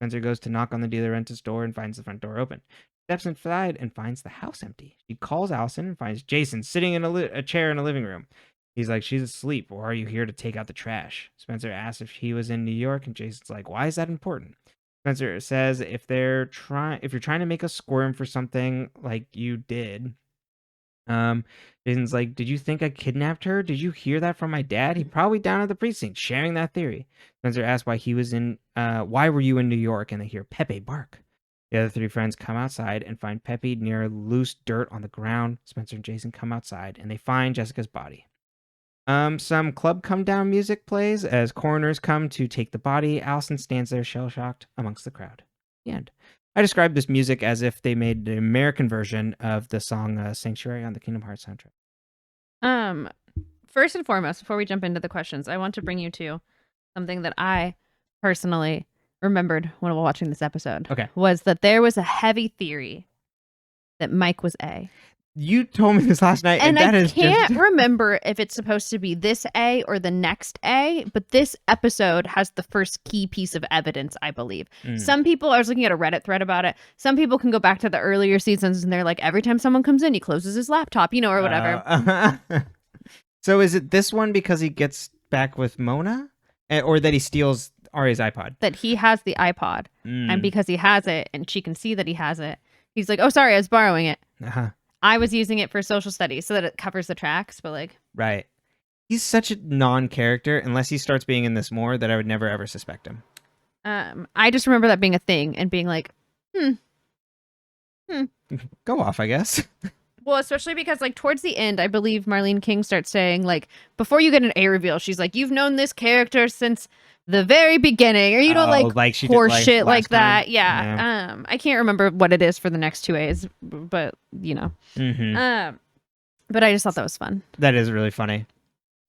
Spencer goes to knock on the DeLaurentis door and finds the front door open. Steps inside and finds the house empty. She calls Alison and finds Jason sitting in a chair in a living room. He's like, she's asleep, or are you here to take out the trash? Spencer asks if he was in New York, and Jason's like, why is that important? Spencer says if you're trying to make us squirm for something like you did. Jason's like, did you think I kidnapped her? Did you hear that from my dad? He's probably down at the precinct sharing that theory. Spencer asks why were you in New York? And they hear Pepe bark. The other three friends come outside and find Pepe near loose dirt on the ground. Spencer and Jason come outside, and they find Jessica's body. Some club come down music plays as coroners come to take the body. Alison stands there shell-shocked amongst the crowd. The end. I described this music as if they made the American version of the song Sanctuary on the Kingdom Hearts soundtrack. First and foremost, before we jump into the questions, I want to bring you to something that I personally remembered when we were watching this episode. Okay. Was that there was a heavy theory that Mike was A. You told me this last night, and that I is can't just... remember if it's supposed to be this A or the next A, but this episode has the first key piece of evidence, I believe. Some people, I was looking at a Reddit thread about it, some people can go back to the earlier seasons and they're like, every time someone comes in, he closes his laptop, or whatever. So is it this one because he gets back with Mona? Or that he steals Aria's iPod? That he has the iPod, and because he has it, and she can see that he has it, he's like, oh, sorry, I was borrowing it. Uh-huh. I was using it for social studies so that it covers the tracks, but like... Right. He's such a non-character, unless he starts being in this more, that I would never, ever suspect him. I just remember that being a thing and being like, Go off, I guess. Well, especially because, like, towards the end, I believe Marlene King starts saying, like, before you get an A reveal, she's like, you've known this character since the very beginning, or horse shit like that. Time. Yeah. I can't remember what it is for the next 2 A's, but Mm-hmm. But I just thought that was fun. That is really funny.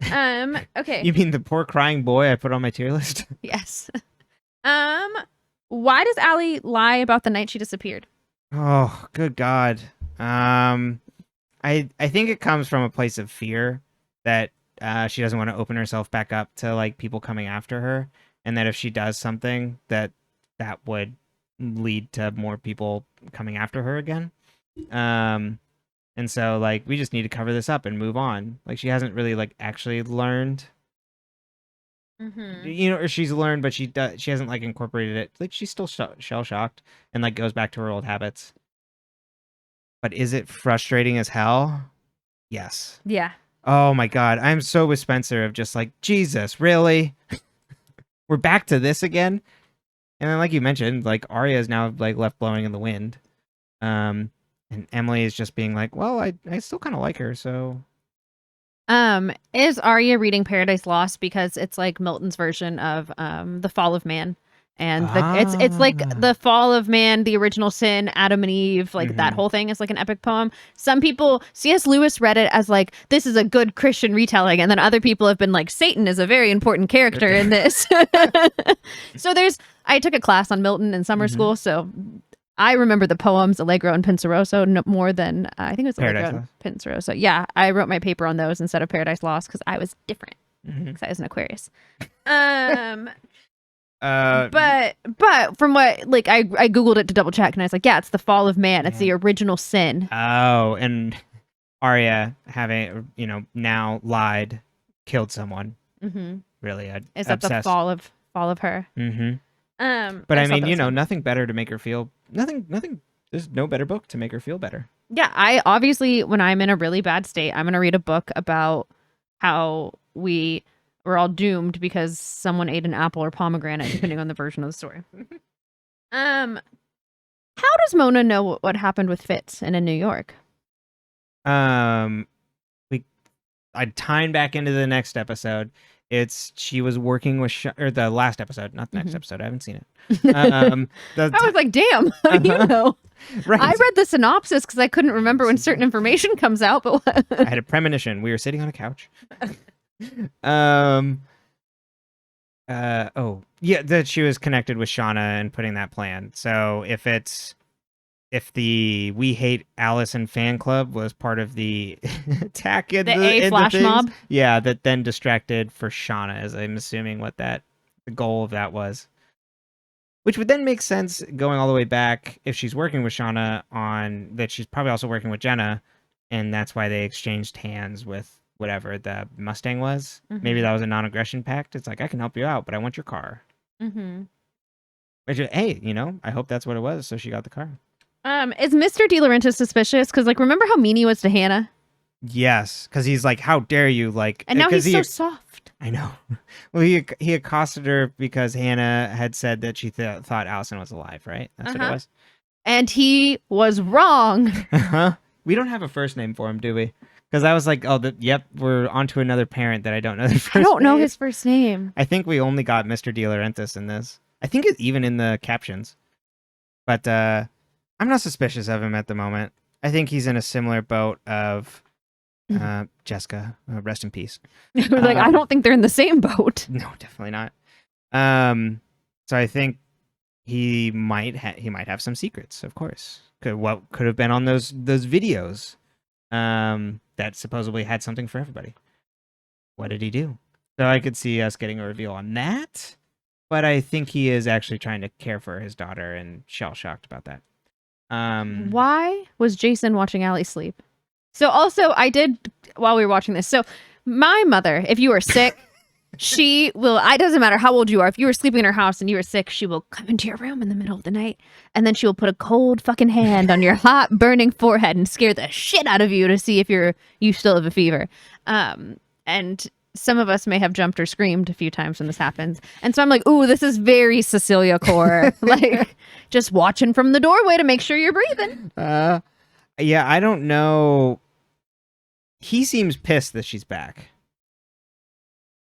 Okay. You mean the poor crying boy I put on my tier list? Yes. Why does Allie lie about the night she disappeared? Oh, good God. I think it comes from a place of fear that she doesn't want to open herself back up to like people coming after her, and that if she does something that would lead to more people coming after her again. And so like we just need to cover this up and move on. Like she hasn't really like actually learned. Mm-hmm. Or she's learned, but she hasn't like incorporated it. Like she's still shell shocked and like goes back to her old habits. But is it frustrating as hell? Yes. Yeah. Oh my God. I'm so with Spencer of just like, Jesus, really? We're back to this again? And then like you mentioned, like Aria is now like left blowing in the wind. And Emily is just being like, well, I still kind of like her, so. Is Aria reading Paradise Lost because it's like Milton's version of The Fall of Man? And it's like the fall of man, the original sin, Adam and Eve, like that whole thing is like an epic poem. Some people, C.S. Lewis read it as like, this is a good Christian retelling. And then other people have been like, Satan is a very important character in this. So I took a class on Milton in summer school. So I remember the poems Allegro and Penseroso more than, I think it was Allegro and Penseroso. Yeah, I wrote my paper on those instead of Paradise Lost because I was different. Because I was an Aquarius. But from what like I googled it to double check and I was like, yeah, it's the fall of man. It's the original sin. Oh, and Aria having now lied, killed someone. Really, is that the fall of her? But I mean, nothing better to make her feel nothing. There's no better book to make her feel better. Yeah, I obviously when I'm in a really bad state, I'm gonna read a book about how we're all doomed because someone ate an apple or pomegranate, depending on the version of the story. How does Mona know what happened with Fitz and in New York? I'd tying back into the next episode. She was working with or the last episode, not the next episode. I haven't seen it. I was like, damn, how do you know? Right. I read the synopsis because I couldn't remember when certain information comes out. But I had a premonition. We were sitting on a couch. That she was connected with Shauna and putting that plan. So if the We Hate Alison fan club was part of the attack in the flashmob, that then distracted for Shauna, as I'm assuming what the goal of that was. Which would then make sense going all the way back if she's working with Shauna on that she's probably also working with Jenna, and that's why they exchanged hands with whatever the Mustang was. Maybe that was a non-aggression pact. It's like, I can help you out, but I want your car. Which, hey, I hope that's what it was. So she got the car. Is Mr. DeLaurentis suspicious? Because, like, remember how mean he was to Hannah? Yes, because he's like, how dare you? Like, and now he's so soft. I know. Well, he accosted her because Hannah had said that she thought Alison was alive, right? That's what it was. And he was wrong. We don't have a first name for him, do we? Because I was like, we're on to another parent that I don't know their first name. I don't know his first name. I think we only got Mr. DeLaurentis in this. I think it's even in the captions. But I'm not suspicious of him at the moment. I think he's in a similar boat of Jessica. Rest in peace. I don't think they're in the same boat. No, definitely not. So I think he might have some secrets, of course. What could have been on those videos that supposedly had something for everybody. What did he do? So I could see us getting a reveal on that, but I think he is actually trying to care for his daughter and shell-shocked about that. Why was Jason watching Allie sleep? So also, I did, while we were watching this, so my mother, if you are sick, she will, it doesn't matter how old you are, if you were sleeping in her house and you were sick, she will come into your room in the middle of the night, and then she will put a cold fucking hand on your hot, burning forehead and scare the shit out of you to see if you still have a fever. And some of us may have jumped or screamed a few times when this happens. And so I'm like, ooh, this is very Cecilia core. Like, just watching from the doorway to make sure you're breathing. Yeah, I don't know. He seems pissed that she's back.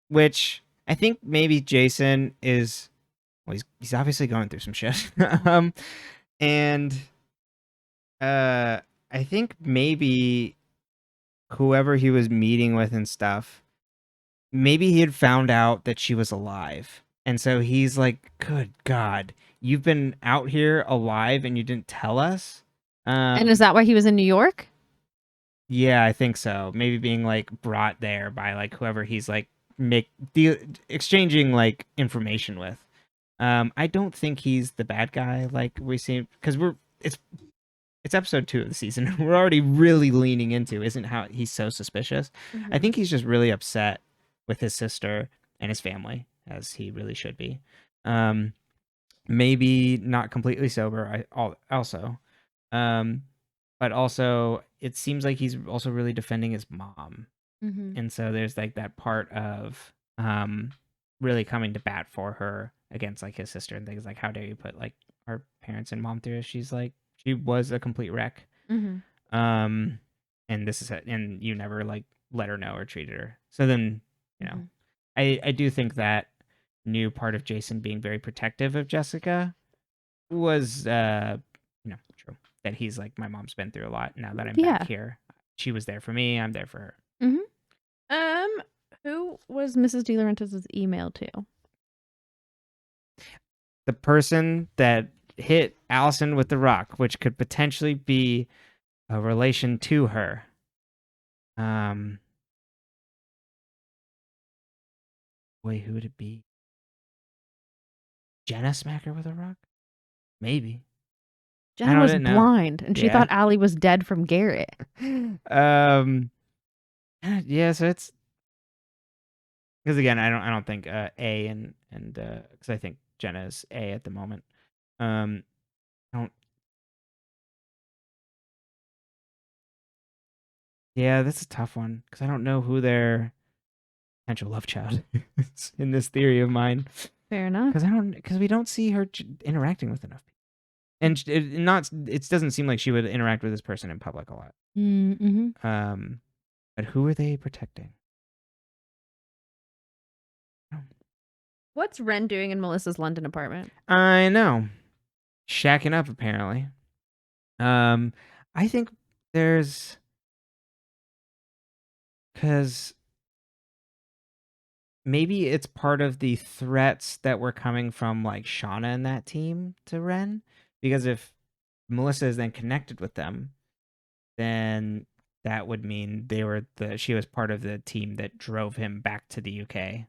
Which I think maybe Jason is... Well, he's obviously going through some shit. And I think maybe whoever he was meeting with and stuff, maybe he had found out that she was alive. And so he's like, good God, you've been out here alive and you didn't tell us? And is that why he was in New York? Yeah, I think so. Maybe being like brought there by like whoever he's like exchanging like information with. I don't think he's the bad guy like we see, because it's episode 2 of the season. We're already really leaning into isn't how he's so suspicious. Mm-hmm. I think he's just really upset with his sister and his family, as he really should be. Maybe not completely sober also. But also it seems like he's also really defending his mom. Mm-hmm. And so there's like that part of really coming to bat for her against like his sister and things like, how dare you put like our parents and mom through? She's like, she was a complete wreck. Mm-hmm. And this is it, and you never like let her know or treated her. So then, you know, mm-hmm. I do think that new part of Jason being very protective of Jessica was true. That he's like, my mom's been through a lot. Now that I'm back here, she was there for me. I'm there for her. Mm-hmm. Who was Mrs. DeLaurentis' email to? The person that hit Alison with the rock, which could potentially be a relation to her. Wait, who would it be? Jenna smack her with a rock? Maybe. Jenna was blind, and she thought Allie was dead from Garrett. Yeah, so it's because again, I don't think A and because I think Jenna is A at the moment. I don't. Yeah, that's a tough one because I don't know who their potential love child is in this theory of mine. Fair enough. Because we don't see her interacting with enough people, and it doesn't seem like she would interact with this person in public a lot. Mm-hmm. But who are they protecting? What's Wren doing in Melissa's London apartment? I know, shacking up apparently. I think there's because maybe it's part of the threats that were coming from like Shauna and that team to Wren, because if Melissa is then connected with them, then that would mean she was part of the team that drove him back to the UK.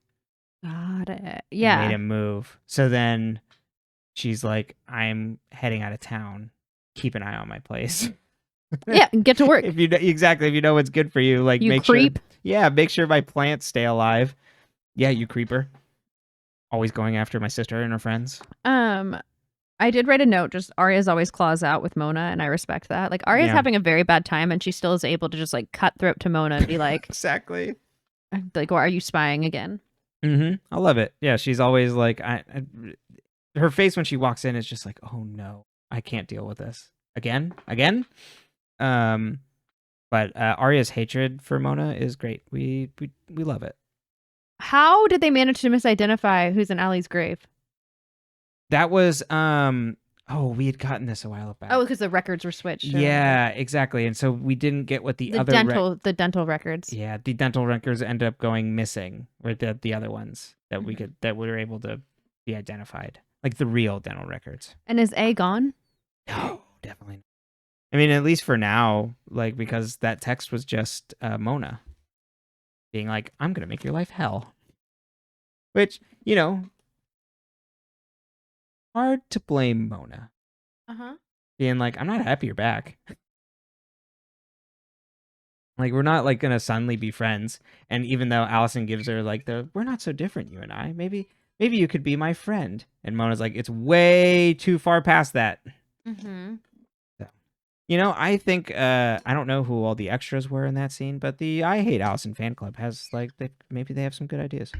Got it. Yeah. Made him move. So then she's like, I'm heading out of town. Keep an eye on my place. Yeah, get to work. If you know what's good for you, like you make creep. Sure, make sure my plants stay alive. Yeah, you creeper. Always going after my sister and her friends. I did write a note, just Arias always claws out with Mona, and I respect that. Like, Aria's having a very bad time, and she still is able to just, like, cut throat to Mona and be like... Exactly. Like, why are you spying again? Mm-hmm. I love it. Yeah, she's always, like... her face when she walks in is just like, oh, no, I can't deal with this. Again? But Aria's hatred for Mona is great. We love it. How did they manage to misidentify who's in Allie's grave? That was we had gotten this a while back. Oh, because the records were switched. Yeah, exactly. And so we didn't get what the other the dental records. Yeah, the dental records ended up going missing, or the other ones that we were able to be identified. like the real dental records. And is A gone? No, definitely not. I mean, at least for now, like, because that text was just Mona being like, I'm going to make your life hell. Which, hard to blame Mona. Being like, I'm not happy you're back. Like, we're not, like, going to suddenly be friends. And even though Alison gives her, like, we're not so different, you and I. Maybe you could be my friend. And Mona's like, it's way too far past that. So, I think, I don't know who all the extras were in that scene, but the I Hate Alison fan club has, like, maybe they have some good ideas.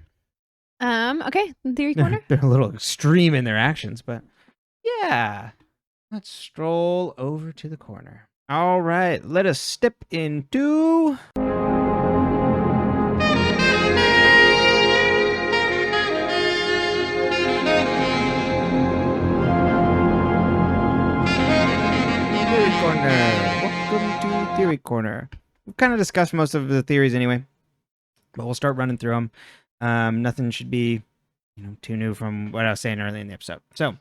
Okay, theory corner. They're a little extreme in their actions, but yeah. Let's stroll over to the corner. All right, let us step into Theory Corner. Welcome to Theory Corner. We've kind of discussed most of the theories anyway, but we'll start running through them. Nothing should be, too new from what I was saying earlier in the episode. So,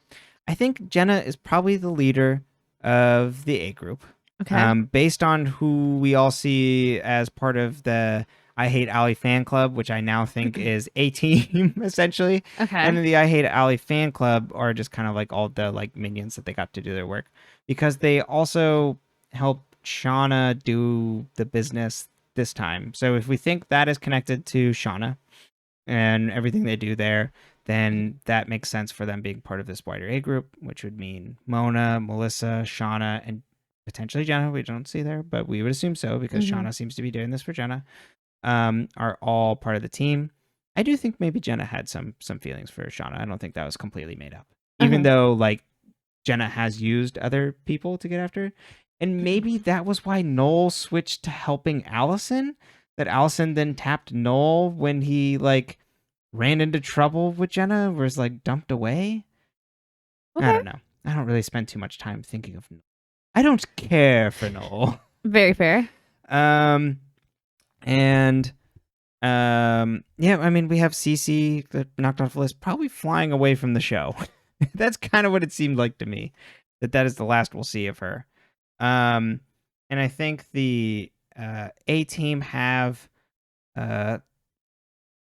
I think Jenna is probably the leader of the A group. Okay. Based on who we all see as part of the I Hate Allie fan club, which I now think is A team essentially. Okay. And then the I Hate Allie fan club are just kind of like all the like minions that they got to do their work, because they also help Shauna do the business this time. So if we think that is connected to Shauna and everything they do there, then that makes sense for them being part of this wider A group, which would mean Mona, Melissa, Shauna, and potentially Jenna. We don't see there, but we would assume so because Shauna seems to be doing this for Jenna. Are all part of the team. I do think maybe Jenna had some feelings for Shauna. I don't think that was completely made up, even though like Jenna has used other people to get after her. And maybe that was why Noel switched to helping Alison. That Alison then tapped Noel when he like ran into trouble with Jenna, was like dumped away. Okay. I don't know. I don't really spend too much time thinking of Noel. I don't care for Noel. Very fair. Yeah, I mean, we have Cece that knocked off the list, probably flying away from the show. That's kind of what it seemed like to me. That is the last we'll see of her. And I think the A team have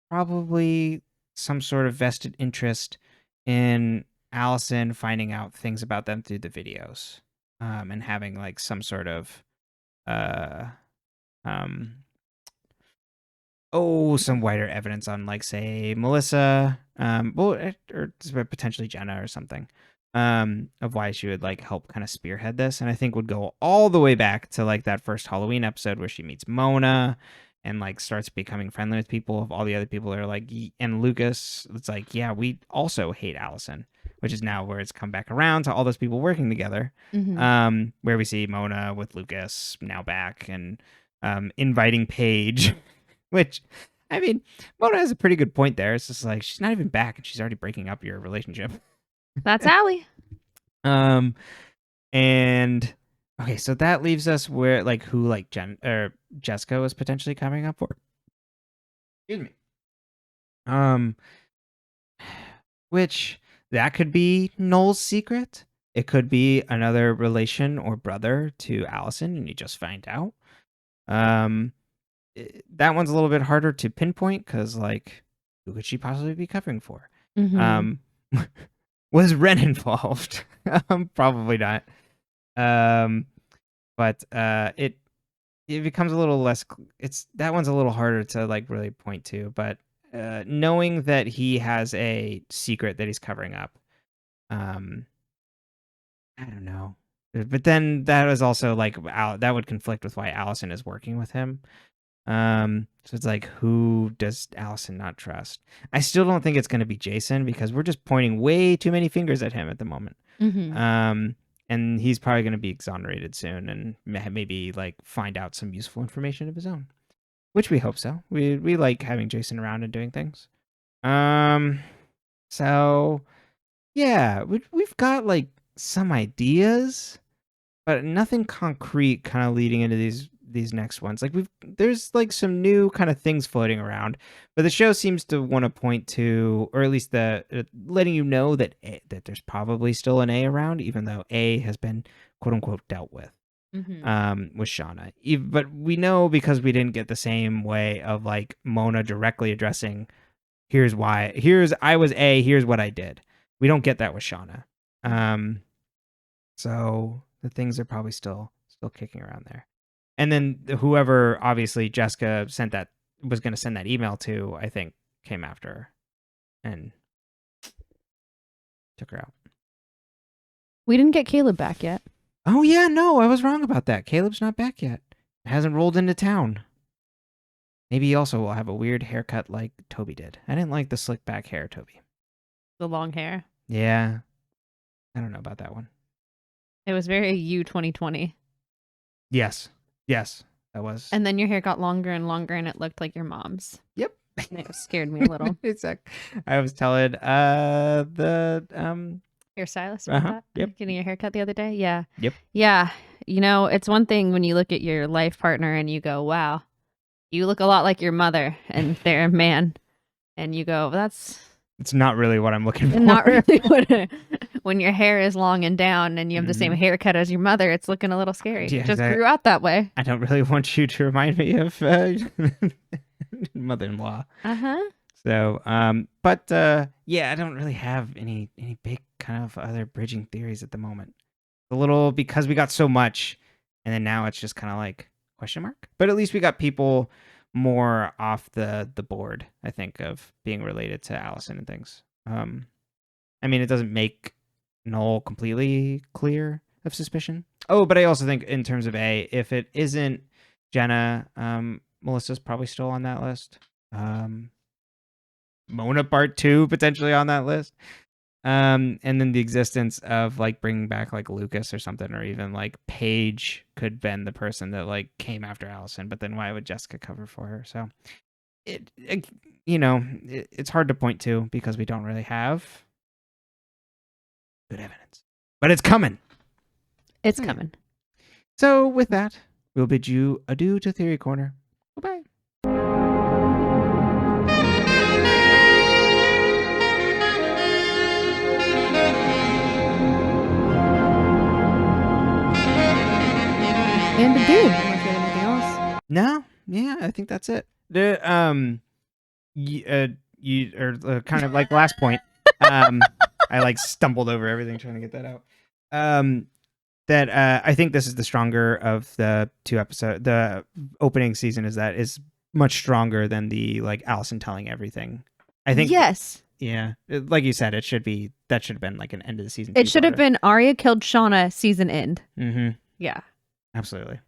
probably some sort of vested interest in Alison finding out things about them through the videos, and having like some sort of some wider evidence on, like, say, Melissa, or potentially Jenna or something, of why she would like help kind of spearhead this. And I think would go all the way back to like that first Halloween episode where she meets Mona and like starts becoming friendly with people. Of all the other people are like, and Lucas, it's like, yeah, we also hate Alison, which is now where it's come back around to all those people working together. Where we see Mona with Lucas now back and inviting Paige. Which, I mean, Mona has a pretty good point there. It's just like, she's not even back and she's already breaking up your relationship. That's Allie. And okay, so that leaves us where like who like Jessica was potentially coming up for. Excuse me. Which that could be Noel's secret. It could be another relation or brother to Alison, and you just find out. That one's a little bit harder to pinpoint because, like, who could she possibly be covering for? Was Wren involved? Probably not. But it becomes a little less. That one's a little harder to like really point to. But knowing that he has a secret that he's covering up, I don't know. But then that is also like that would conflict with why Alison is working with him. So it's like, who does Alison not trust? I still don't think it's going to be Jason because we're just pointing way too many fingers at him at the moment. And he's probably going to be exonerated soon and maybe like find out some useful information of his own, which we hope so. We like having Jason around and doing things. So yeah, we've got like some ideas, but nothing concrete kind of leading into these next ones. Like there's like some new kind of things floating around, but the show seems to want to point to, or at least letting you know that there's probably still an A around, even though A has been quote unquote dealt with. With Shauna. But we know, because we didn't get the same way of like Mona directly addressing, here's why, I was A, here's what I did. We don't get that with Shauna. So the things are probably still kicking around there. And then whoever obviously Jessica was going to send that email to, I think, came after her and took her out. We didn't get Caleb back yet. Oh, yeah, no, I was wrong about that. Caleb's not back yet. Hasn't rolled into town. Maybe he also will have a weird haircut like Toby did. I didn't like the slick back hair, Toby. The long hair. Yeah. I don't know about that one. It was very you 2020. Yes, that was. And then your hair got longer and longer, and it looked like your mom's. Yep. And it scared me a little. I was telling the hairstylist about that? Yep. Getting your haircut the other day? Yeah. Yep. Yeah. You know, it's one thing when you look at your life partner and you go, wow, you look a lot like your mother, and they're a man. And you go, it's not really what I'm looking for. Not really what when your hair is long and down and you have the same haircut as your mother, it's looking a little scary. Yeah, it just grew out that way. I don't really want you to remind me of mother-in-law. So, yeah, I don't really have any big kind of other bridging theories at the moment. A little, because we got so much, and then now it's just kind of like question mark. But at least we got people more off the board, I think, of being related to Alison and things. I mean, it doesn't make Noel completely clear of suspicion. Oh, but I also think in terms of A, if it isn't Jenna, Melissa's probably still on that list. Mona part 2 potentially on that list. And then the existence of like bringing back like Lucas or something, or even like Paige could have been the person that like came after Alison, but then why would Jessica cover for her? So it's hard to point to because we don't really have good evidence, but it's coming. It's coming. So with that, we'll bid you adieu to Theory Corner. Goodbye. And to do. Unless you have anything else. No, yeah, I think that's it. You are kind of like last point. I like stumbled over everything trying to get that out. That I think this is the stronger of the 2 episodes. The opening season is much stronger than the like Alison telling everything. I think. Yes. Yeah, like you said, that should have been like an end of the season. It should have been Arya killed Shauna season end. Yeah. Absolutely.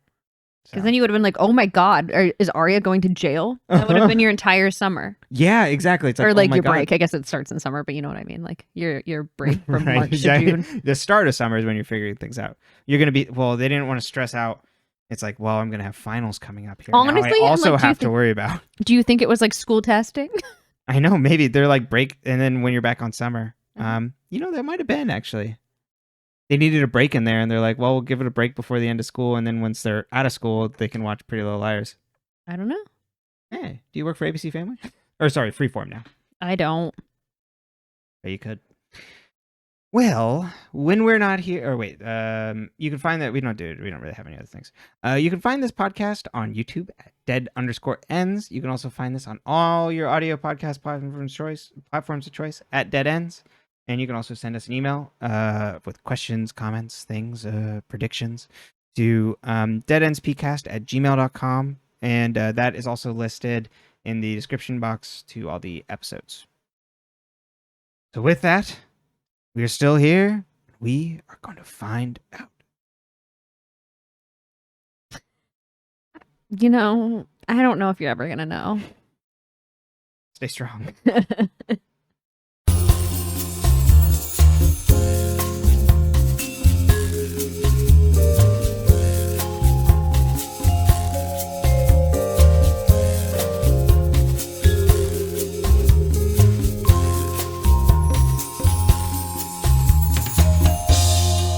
Because then you would have been like, oh my God, is Arya going to jail? That would have been your entire summer. Yeah, exactly. It's like, or like your God. break. I guess it starts in summer, but you know what I mean? Like your break from March to June. The start of summer is when you're figuring things out. You're going to be, well, they didn't want to stress out. It's like, well, I'm going to have finals coming up here. Honestly, now I also have to worry about. Do you think it was like school testing? I know, maybe they're like break, and then when you're back on summer, that might have been actually. They needed a break in there, and they're like, well, we'll give it a break before the end of school, and then once they're out of school, they can watch Pretty Little Liars. I don't know. Hey, do you work for ABC Family? Or sorry, Freeform now. I don't. But you could. Well, when we're not here, or wait, you can find that we don't really have any other things. You can find this podcast on YouTube at dead_ends. You can also find this on all your audio podcast platforms of choice at Dead Ends. And you can also send us an email with questions, comments, things, predictions to deadendspcast@gmail.com. And that is also listed in the description box to all the episodes. So with that, we are still here. We are going to find out. You know, I don't know if you're ever going to know. Stay strong.